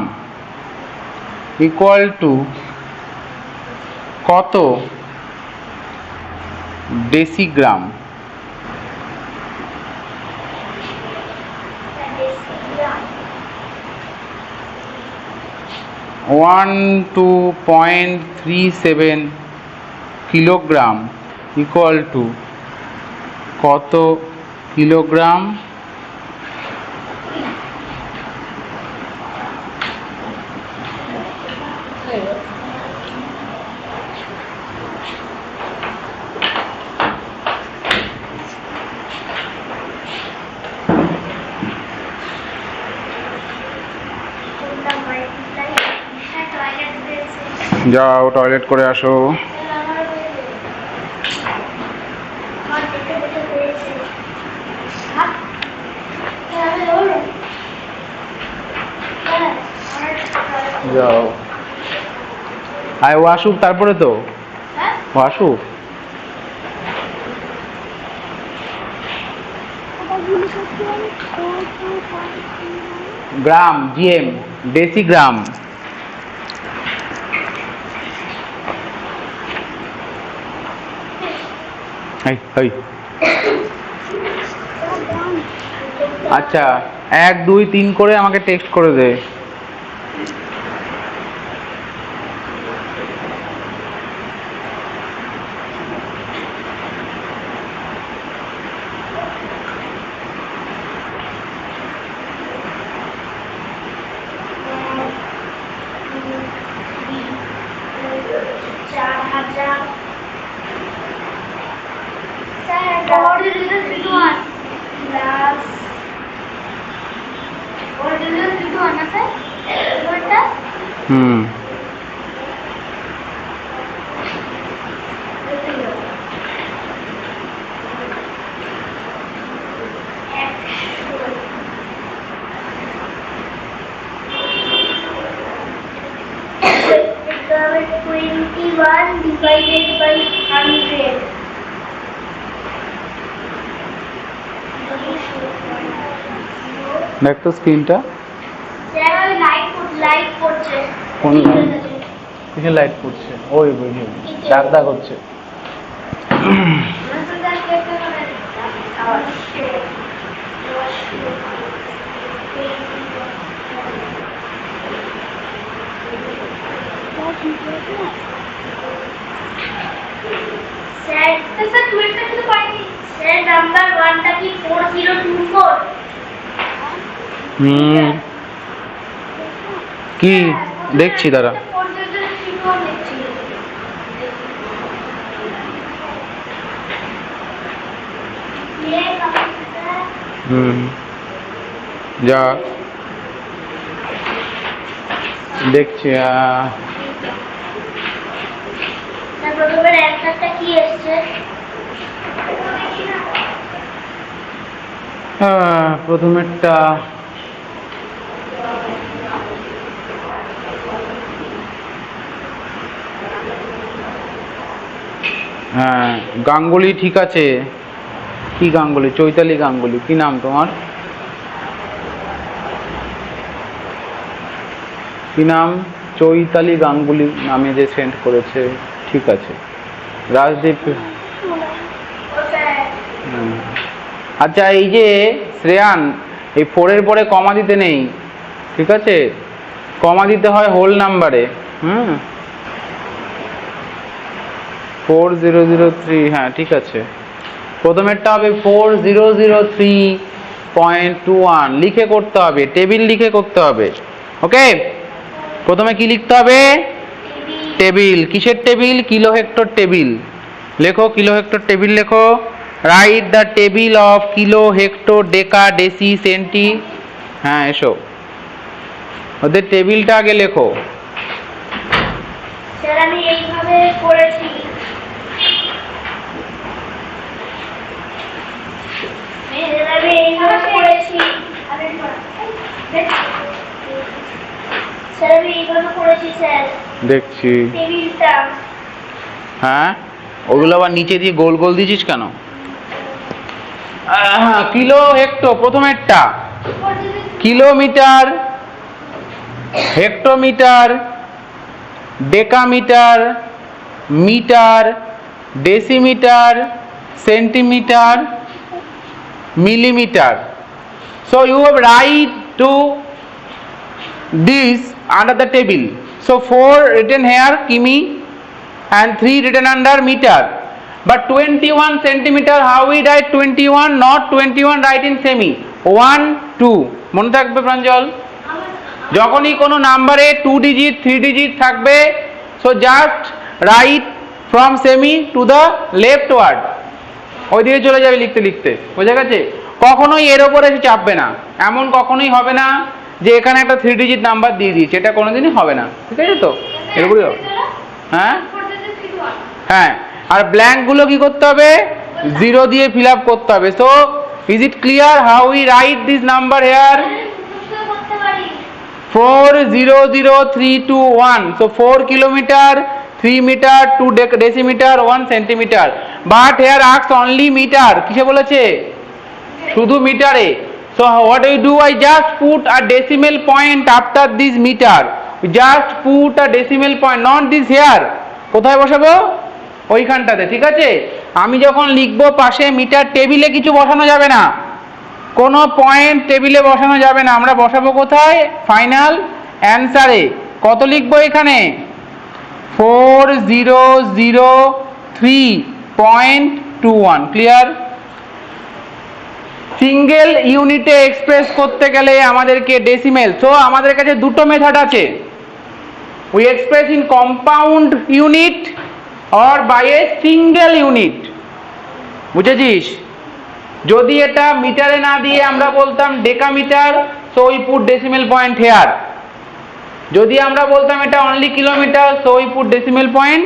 ইকুয়াল টু কত decigram? Decigram 12.37 kilogram equal to কত কিলোগ্রাম? কোনটা মাল্টিপ্লাই হ্যাঁ টয়লেট হয়েছে যাও টয়লেট করে আসো। আমার দেখে দেখে হয়েছে হ্যাঁ আমি বলবো হ্যাঁ যাও আয়, ও আসুক তারপরে তো, হ্যাঁ ও আসুক। গ্রাম, জিএম, ডেসিগ্রাম। এই এই আচ্ছা 1 2 3 করে আমাকে টেক্সট করে দে। হুম divided by 100. দেখ তো স্ক্রিনটা, লাইট পড়ছে কোন কিসে লাইট পড়ছে? ওই বুঝি দাগ দাগ হচ্ছে। স্যার স্যার টুয়েলভটা কিন্তু পাইনি স্যার নাম্বার 1টা কি 4024 হুম কি দেখছি দাঁড়া। 4024 লিখছি হুম যা দেখছি। প্রথমে অ্যান্সারটা কি এসেছে? প্রথমেরটা হ্যাঁ গাঙ্গুলি, ঠিক আছে। কি গাঙ্গুলি? চৈতালি গাঙ্গুলি। কি নাম তোমার? কি নাম? চৈতালি গাঙ্গুলি নামে যে সেন্ড করেছে, ঠিক আছে। রাজদীপ, আচ্ছা এই যে শ্রেয়ান, এই 4-এর পরে কমা দিতে নেই, ঠিক আছে? কমা দিতে হয় হোল নাম্বারে। 4003, হ্যাঁ ঠিক আছে। প্রথমেরটা হবে 4003.21 লিখে করতে হবে, টেবিল লিখে করতে হবে। ওকে, প্রথমে কি লিখতে হবে? টেবিল। কিসের টেবিল? Kilo hectare table. লেখো কিলো হেক্টর টেবিল লেখো। Write the table of kilo hectare Deka deci centi. হ্যাঁ এসো, ওদের টেবিলটা আগে লেখো। স্যার আমি এইভাবে করেছি। আমি এইভাবে করেছি। স্যার আমি এইভাবে করেছি স্যার। দেখছি টেবিলটা হ্যাঁ, ওগুলো আবার নিচে দিয়ে গোল গোল দিয়েছিস কেন? কিলো হেক্টো, প্রথমেরটা kilometre, hectometre, decametre, metre, decimetre, centimetre, millimeter. So you have write to this under the table. So 4 written here kimi and 3 written under meter. But 21 centimeter, how we write 21? Not 21 write in semi. 1 2 মনে থাকবে প্রাঞ্জল, যখনই কোনো নাম্বারে 2 digit 3 digit থাকবে, so just write from semi to the leftward, ওইদিকে চলে যাবে লিখতে লিখতে, বুঝা গেছে? কখনোই এর ওপরে এসে চাপবে না, এমন কখনোই হবে না যে এখানে একটা 3 ডিজিট নাম্বার দিয়ে দিয়েছে, এটা কোনোদিনই হবে না, ঠিক আছে তো? এরকমই হবে। হ্যাঁ হ্যাঁ, আর ব্ল্যাঙ্কগুলো কি করতে হবে? 0 দিয়ে ফিল আপ করতে হবে। So is it clear how we write this number hair? 40032 1. So 4 kilometer, 3 meter, 2 decimeter, 1 centimeter. But here asks only meter. কিসে বলেছে? শুধু মিটারে। So what I do? I just put a decimal point after this meter. Just put a decimal point, not this here. কোথায় বসাবো? ওইখানটাতে, ঠিক আছে? আমি যখন লিখবো পাশে মিটার, টেবিলে কিছু বসানো যাবে না, কোনো পয়েন্ট টেবিলে বসানো যাবে না, আমরা বসাবো কোথায়? ফাইনাল অ্যান্সারে। কত লিখবো এখানে? 4003.21। ক্লিয়ার? সিঙ্গেল ইউনিটে এক্সপ্রেস করতে গেলে আমাদেরকে ডেসিমেল, তো আমাদের কাছে দুটো মেথড আছে, we express in compound unit or by a single unit, বুঝেছিস? যদি এটা মিটারে না দিয়ে আমরা বলতাম decametre, so we put decimal point here. যদি আমরা বলতাম এটা only kilometre, so we put decimal point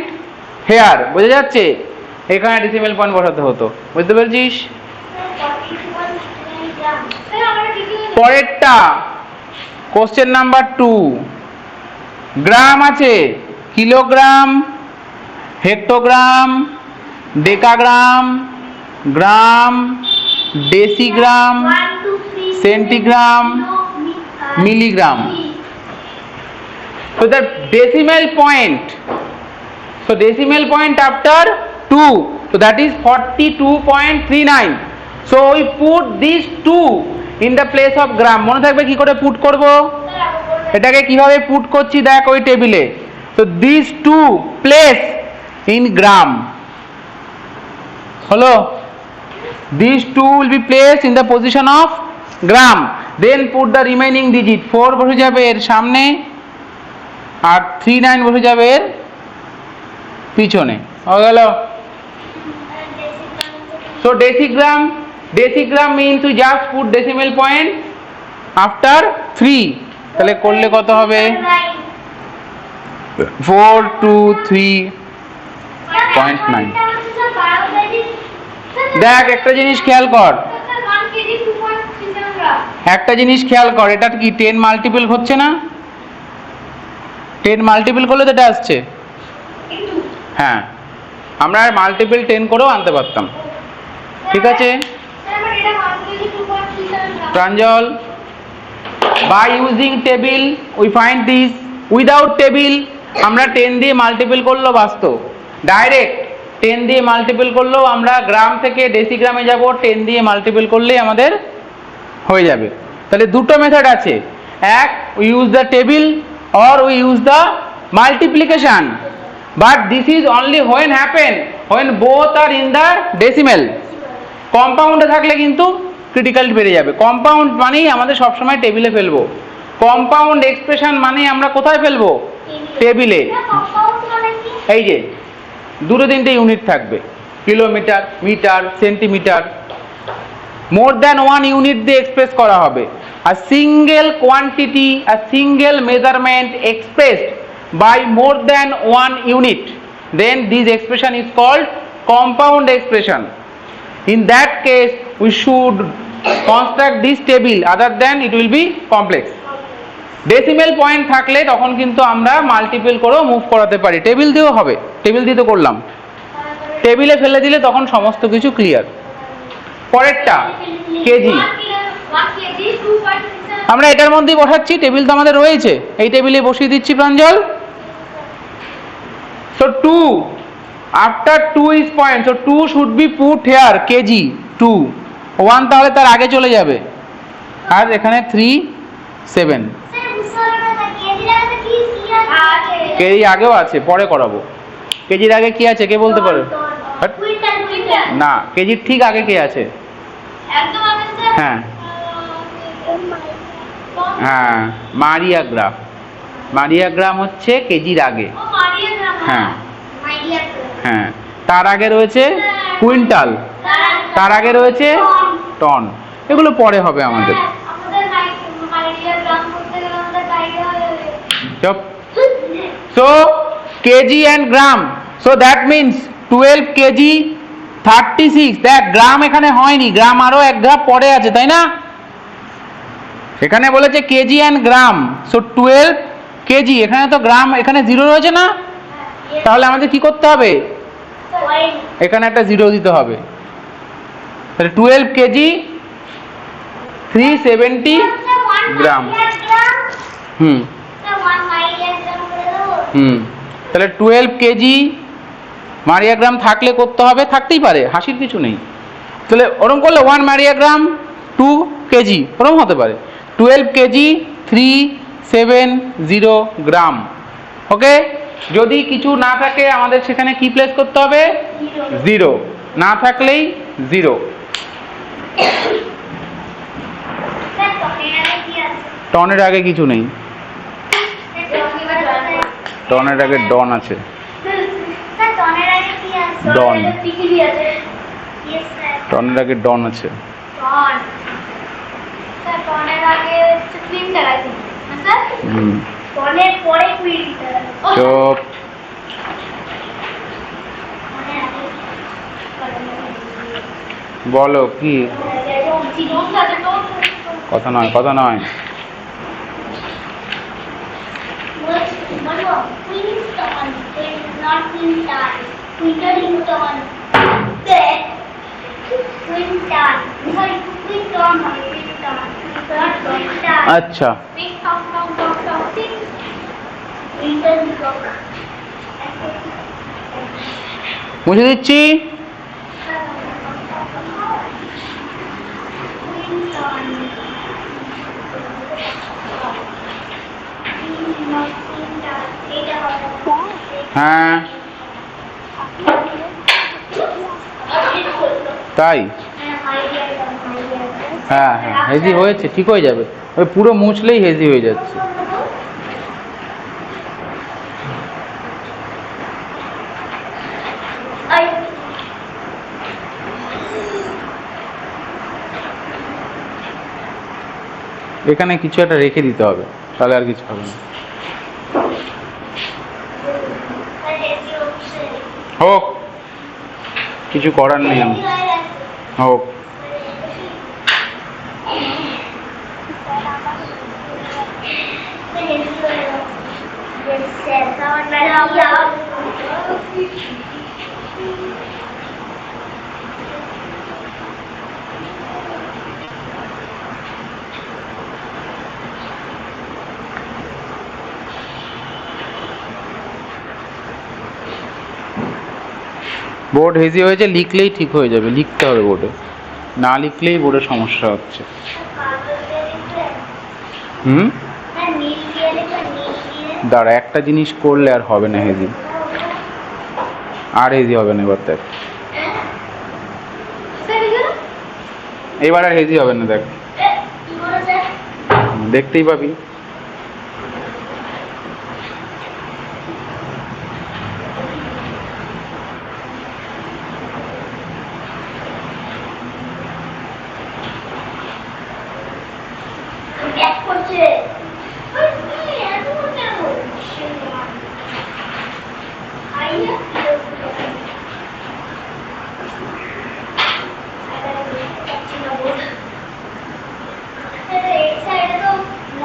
here. বোঝা যাচ্ছে? এখানে ডেসিমেল পয়েন্ট বসাতে হতো, বুঝতে পেরেছিস? পরেরটা কোশ্চেন নাম্বার 2, গ্রাম আছে, kilogram, hectogram, decagram, gram, decigram, centigram, milligram. So the decimal point, so decimal point after 2, so that is 42.39. So we put these 2 in the place of gram. মনে থাকবে কি করে পুট করব? এটাকে কিভাবে পুট করছি দেখ ওই টেবিলে। So these 2 place in gram. হলো? These 2 will be placed in the position of gram. Then put the remaining digit. 4 বসে যাবে এর সামনে আর 39 বসে যাবে এর পিছনে। হয়ে গেল? So decigram means you just put decimal point after 3. তাহলে করলে কত হবে? 423.9। দেখ একটা জিনিস খেয়াল কর, একটা জিনিস খেয়াল কর, এটা কি 10 মাল্টিপল হচ্ছে না? 10 মাল্টিপল করলে তো এটা আসছে। হ্যাঁ, আমরা মাল্টিপল 10 করেও আনতে পারতাম, ঠিক আছে? Pranjal, by using table we find this, without table আমরা 10 দিয়ে মাল্টিপল করলেও বাস্তব, ডাইরেক্ট 10 দিয়ে মাল্টিপল করলেও আমরা গ্রাম থেকে ডেসিগ্রামে যাব, 10 দিয়ে মাল্টিপল করলেই আমাদের হয়ে যাবে। তাহলে দুটো মেথড আছে, এক we use the table or we use the multiplication, but this is only when happen when both are in the decimal. কম্পাউন্ডে থাকলে কিন্তু ক্রিটিক্যাল বেড়ে যাবে। কম্পাউন্ড মানেই আমাদের সবসময় টেবিলে ফেলবো, কম্পাউন্ড এক্সপ্রেশন মানে আমরা কোথায় ফেলবো? টেবিলে। এই যে দুটো তিনটে ইউনিট থাকবে, kilometre, metre, centimetre, more than 1 unit দিয়ে এক্সপ্রেস করা হবে। A single quantity, a single measurement expressed by more than 1 unit, then this expression is called compound expression. In that case we should construct this table, other than it will be complex. Decimal point থাকলে তখন কিন্তু আমরা multiple করেও move করাতে পারি, table দিয়েও হবে। Table দিয়ে তো করলাম। টেবিলে ফেলে দিলে তখন সমস্ত কিছু ক্লিয়ার। পরেরটা কেজি, আমরা এটার মধ্যেই বসাচ্ছি, টেবিল তো আমাদের রয়েছে, এই টেবিলে বসিয়ে দিচ্ছি Pranjal. So 2 after 2 is point, so 2 should be put here, KG 2, 1 তাহলে তার আগে চলে যাবে, আর এখানে 3 7, কেজি আগেও আছে, পরে করাবো। কেজির আগে কি আছে কে বলতে পারে? না, কেজির ঠিক আগে কে আছে? হ্যাঁ হ্যাঁ, মারিয়াগ্রাম। মারিয়াগ্রাম হচ্ছে কেজির আগে। হ্যাঁ হ্যাঁ, তার আগে রয়েছে কুইন্টাল, তার আগে রয়েছে টন, এগুলো পরে হবে আমাদের। So kg and gram, so that means 12 kg 36, দেখ গ্রাম এখানে হয়নি, গ্রাম আরো এক ধাপ পরে আছে, তাই না? এখানে বলেছে KG and gram, so 12 KG, এখানে তো গ্রাম, এখানে জিরো রয়েছে না, তাহলে আমাদের কি করতে হবে? এখানে একটা জিরো দিতে হবে, তাহলে 12 কেজি 370 গ্রাম। হুম হুম, তাহলে 12 কেজি মারিয়াগ্রাম থাকলে করতে হবে, থাকতেই পারে, হাসির কিছু নেই। তাহলে ওরম করলে 1 মারিয়াগ্রাম 2 কেজি, ওরম হতে পারে। 12 কেজি 370 গ্রাম। ওকে, যদি কিছু না থাকে আমাদের সেখানে কি প্লেস করতে হবে? জিরো, না থাকলেই জিরো। টনের আগে কিছু নেই, টনের আগে ডন আছে, ডন, টনের আগে ডন আছে। চুপ, বলো কি? কথা নয়, কথা নয়। আচ্ছা, মুছে দিচ্ছি। হ্যাঁ তাই, হ্যাঁ হ্যাঁ, হেজি হয়েছে, ঠিক হয়ে যাবে, ওই পুরো মুছলেই হেজি হয়ে যাচ্ছে। এখানে কিছু একটা রেখে দিতে হবে, তাহলে আর কিছু হবে না। হোক, কিছু করার নেই, হোক। বোর্ড হেজি হয়েছে, লিখলেই ঠিক হয়ে যাবে, লিখতে হবে বোর্ডে, না লিখলেই বোর্ডে সমস্যা হচ্ছে। হুম, দাঁড়া, একটা জিনিস করলে আর হবে না হেজি, আর হেজি হবে না, এবার দেখ, এবার আর হেজি হবে না, দেখ, দেখতেই পাবি।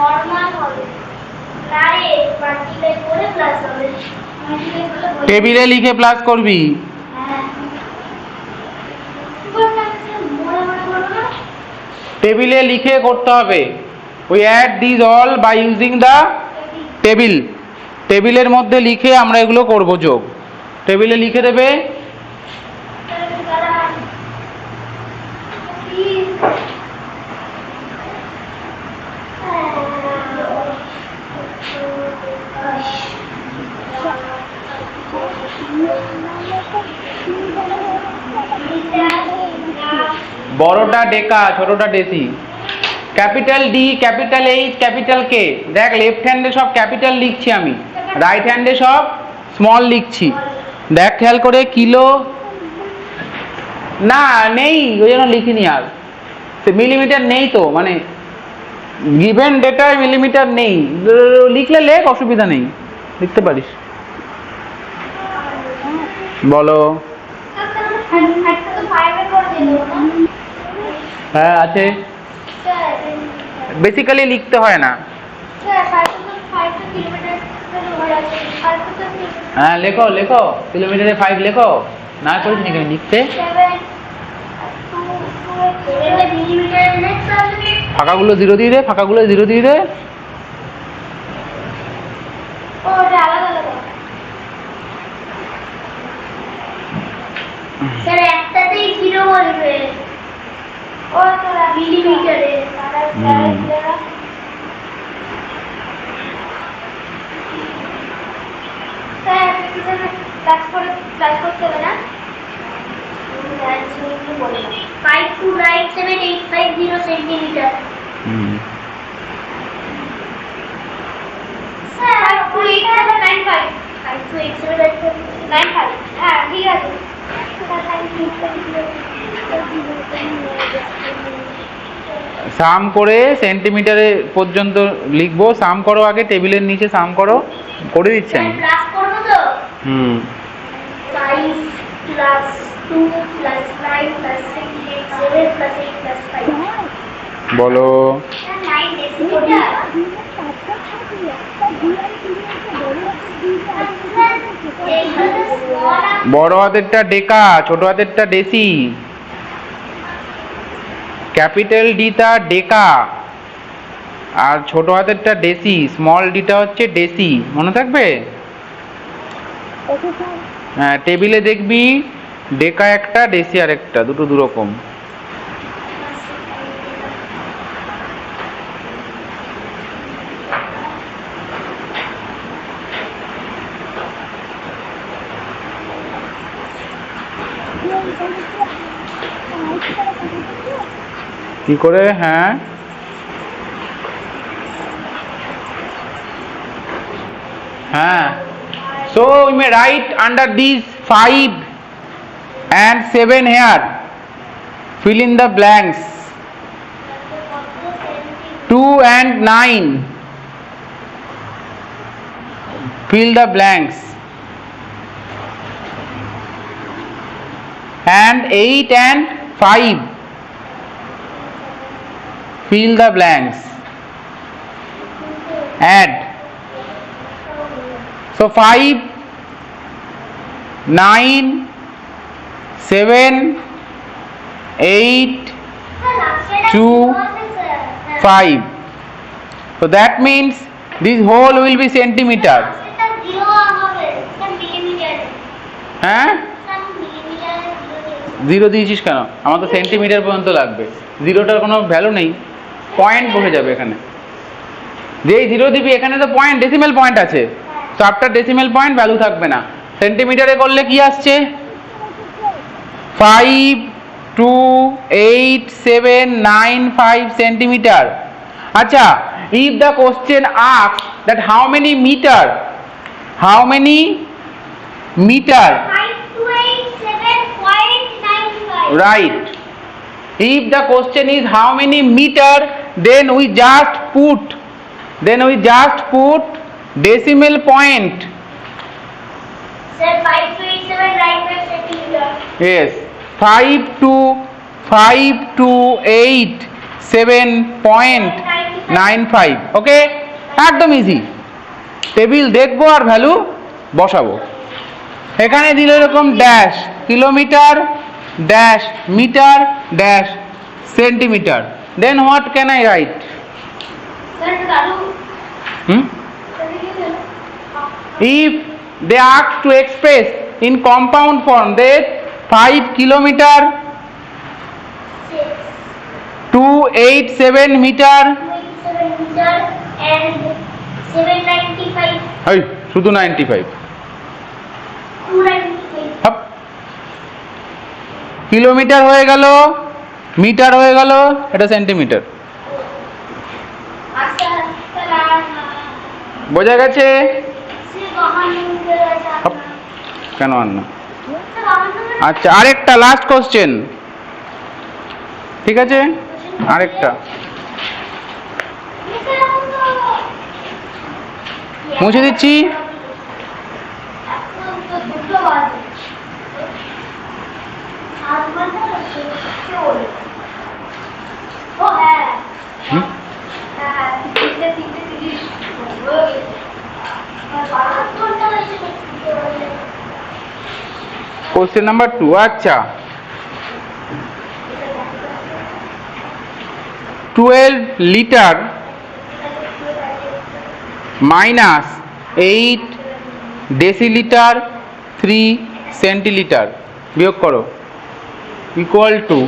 normal টেবিলে লিখে প্লাস করবি। হ্যাঁ মনে মনে করো না টেবিলে লিখে করতে হবে। We add this all by using the table. টেবিলের মধ্যে লিখে আমরা এগুলো করব যোগ। টেবিলে লিখে দেবে। বড়টা ডেকা, ছোটটা deci. Capital D, capital H, capital K. দেখ লেফট হ্যান্ডে সব ক্যাপিটাল লিখছি আমি, রাইট হ্যান্ডে সব স্মল লিখছি। দেখ খেয়াল করে। কিলো না নেই, ওই জন্য লিখিনি। আর মিলিমিটার নেই তো, মানে গিভেন ডেটায় মিলিমিটার নেই। লিখলে লেখ, অসুবিধা নেই, লিখতে পারিস। বলো। হ্যাঁ আছে, বেসিক্যালি লিখতে হয় না। হ্যাঁ লেখো লেখো, কিলোমিটারে 5 লেখো। না করিস নাকি লিখতে? ফাঁকাগুলো 0 দিয়ে দে, ফাঁকাগুলো 0 দিয়ে দে। স্যার একটাতেই 0 বলবে। ও তোরা মিলিমিটারে স্যার ক্লাস করতে হবে না। 5 to right 7850 centimetre. Sir 28795 5 to 8795। হ্যাঁ ঠিক আছে। সাম করে সেন্টিমিটারে পর্যন্ত লিখবো। সাম করো আগে, টেবিলের নিচে সাম করো, করে দিচ্ছি আমি। প্লাস করব তো? 5 plus 2 plus 9 plus 6 7 plus 8 plus 5। বলো। 9 ডেসিমিটার। বড় হাতেরটা ডেকা, ছোট হাতেরটা ডেসি। ক্যাপিটাল ডিটা ডেকা আর ছোট হাতেরটা ডেসি, স্মল ডিটা হচ্ছে ডেসি, মনে থাকবে? হ্যাঁ টেবিলে দেখবি ডেকা একটা, ডেসি আর একটা, দুটো দুরকম। কি করে? হ্যাঁ হ্যাঁ। So we may write under these 5 and 7 here. Fill in the blanks. 2 and 9. Fill the blanks. And 8 and 5. Fill the blanks. Add. So 5, 9, 7, 8, 2, 5. So that means this whole will be centimeter. হ্যাঁ 0 দিয়েছিস কেন? আমার তো centimetre পর্যন্ত লাগবে, জিরোটার কোনো value নেই, point বসে যাবে এখানে। যেই 0 দিবি এখানে তো পয়েন্ট, ডেসিমেল পয়েন্ট আছে, তো আফটার ডেসিমেল পয়েন্ট ভ্যালু থাকবে না। সেন্টিমিটারে করলে কি আসছে? 5, 2, 8, 7, 9, 5 সেন্টিমিটার। আচ্ছা, if the question asks that how many meter, how many meter, 5,287.95, right? If the question is how many meter, then we just put decimal point. Sir, 5,287 right by centimeter. Yes, 5,287.95. ওকে, একদম easy. Table দেখবো আর value বসাবো। এখানে দিল এরকম dash kilometre dash metre dash centimetre, then what can I write? If they ask to express in compound form, that 5 kilometer 287 meter 27 meter and 795 এই শুধু 95 295 হাপ kilometre হয়ে গেল, মিটার হয়ে গেল, এটা সেন্টিমিটার। আচ্ছা তাহলে বোঝা গেছে? সে বাহান্ন হাপ, কেন আর না? স্যার বাহান্ন আচ্ছা আরেকটা লাস্ট কোশ্চেন, ঠিক আছে আরেকটা মুছে দিচ্ছি। হুম? কোশ্চেন নাম্বার 2, আচ্ছা 12 লিটার মাইনাস 8 ডেসিলিটার 3 সেন্টিলিটার বিয়োগ করো, ইকুয়াল টু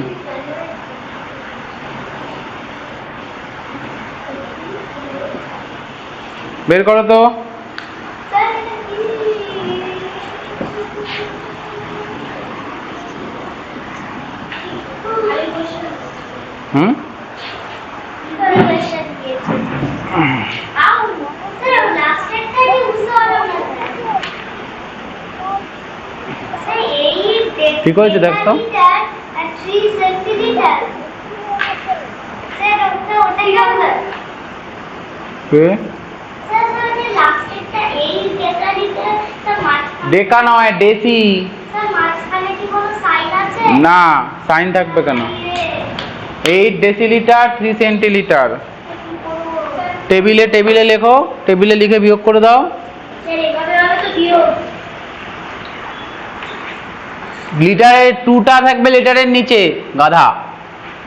বের করো তো। হুম ঠিক হয়েছে দেখো। কে ডেকা নয় ডেসি, না সাইন থাকবে কেন? 8 ডেসিলিটার 3 সেন্টিলিটার, টেবিলে টেবিলে লেখো, টেবিলে লিখে বিয়োগ করে দাও। লিটারের 2টা থাকবে লিটারের নিচে গাধা,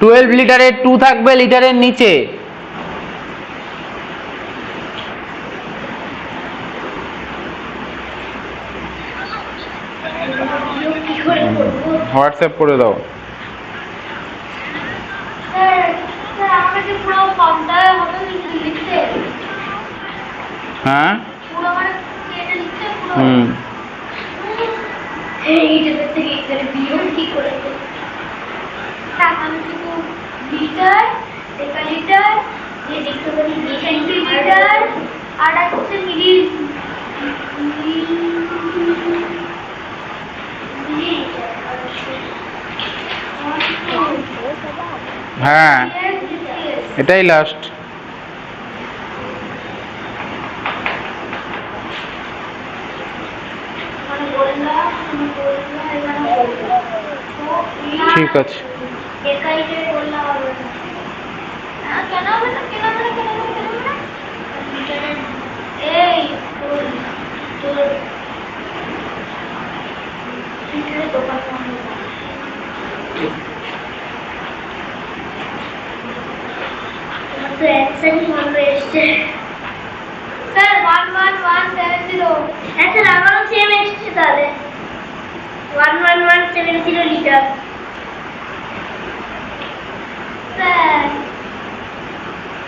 12 লিটারের 2 থাকবে লিটারের নিচে। হোয়াটসঅ্যাপ করে দাও। হ্যাঁ হুম লিটার ডেকালিটার দেখতে পারি সেন্টিমিটার আর হচ্ছে মিলি হ্যাঁ এটাই লাস্ট। ঠিক আছে স্যার 11170 আচ্ছা আমারও সেম এসেছে তাহলে 11170 লিটার স্যার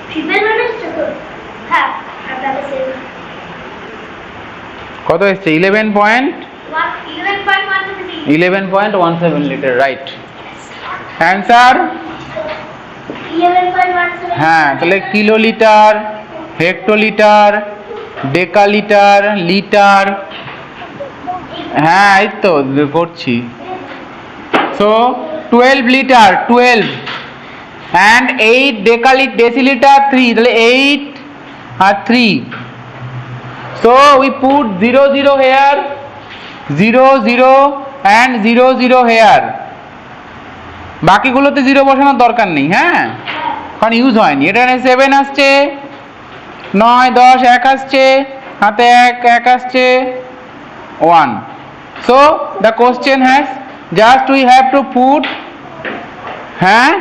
ট্রিপল ওয়ান এসেছে তো? হ্যাঁ আপনাদের সেম কত এসছে? 11.17 লিটার, রাইট অ্যান্সার। 11.17 হ্যাঁ তাহলে কিলোলিটার, হেক্টোলিটার, ডেকালিটার, লিটার, হ্যাঁ এই তো করছি। সো 12 লিটার 12 and 8 deciliter 3, তাহলে 8 আর 3, so we put 0 0 here, 0 0 and 0 0 here, বাকিগুলোতে 0 বসানোর দরকার নেই। হ্যাঁ কারণ ইউজ হয়নি। এখানে 7 আসছে, 9 10 1 আসছে, হাতে 1 1 আসছে 1, So the question has just we have to put হ্যাঁ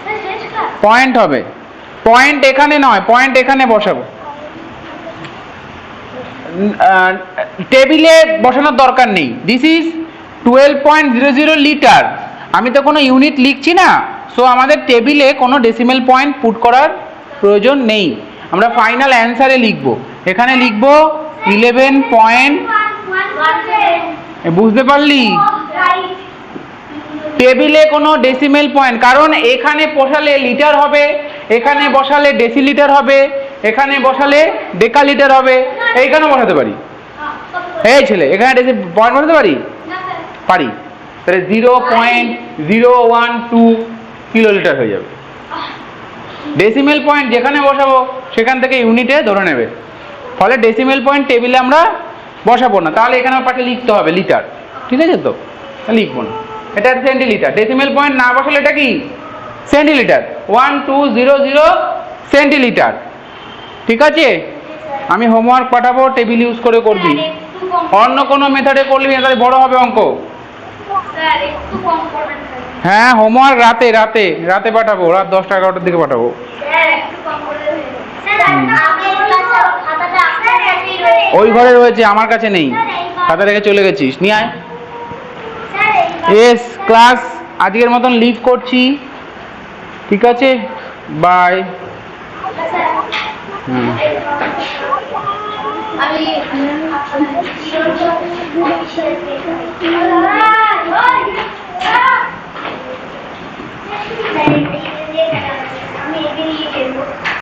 স্যার শেষ ক্লাস পয়েন্ট হবে, পয়েন্ট এখানে নয়, পয়েন্ট এখানে বসাবো, টেবিলে বসানোর দরকার নেই। দিস ইজ 12.00 লিটার, আমি তো কোনো ইউনিট লিখছি না, সো আমাদের টেবিলে কোনো ডেসিমেল পয়েন্ট পুট করার প্রয়োজন নেই। আমরা ফাইনাল অ্যান্সারে লিখব, এখানে লিখব 11 পয়েন্ট, বুঝতে পারলি? টেবিলে কোনো ডেসিমেল পয়েন্ট, কারণ এখানে বসালে লিটার হবে, এখানে বসালে ডেসিলিটার হবে, এখানে বসালে ডেকালিটার হবে, এইখানেও বসাতে পারি। এই ছেলে এখানে পয়েন্ট বসাতে পারি, পারি, তাহলে 0.012 কিলোলিটার হয়ে যাবে। ডেসিমেল পয়েন্ট যেখানে বসাবো সেখান থেকে ইউনিটে ধরে নেবে, ফলে ডেসিমেল পয়েন্ট টেবিলে আমরা বসাবো না, তাহলে এখানে পাশে লিখতে হবে লিটার, ঠিক আছে? তো লিখবো না, এটা সেন্টিলিটার। ডেসিমেল পয়েন্ট না বসালে এটা কি সেন্টিলিটার, 1200 সেন্টিলিটার, ঠিক আছে? আমি হোমওয়ার্ক পাঠাবো, টেবিল ইউজ করে করবি, অন্য কোনো মেথডে করবি না, তাহলে বড় হবে অঙ্ক। স্যার একটু কম করবেন হ্যাঁ হোমওয়ার্ক রাতে রাতে রাতে পাঠাবো, রাত 10টা 11টার দিকে পাঠাবো। স্যার একটু কম করে স্যার আমি খাতাটা আপনার কাছেই রয়েছে। ওই ঘরে রয়েছে, আমার কাছে নেই, খাতা রেখে চলে গেছিস, নিয়ে আয়। স্যার এস ক্লাস আজকের মতন লিভ করছি, ঠিক আছে? বাই। হুম আমি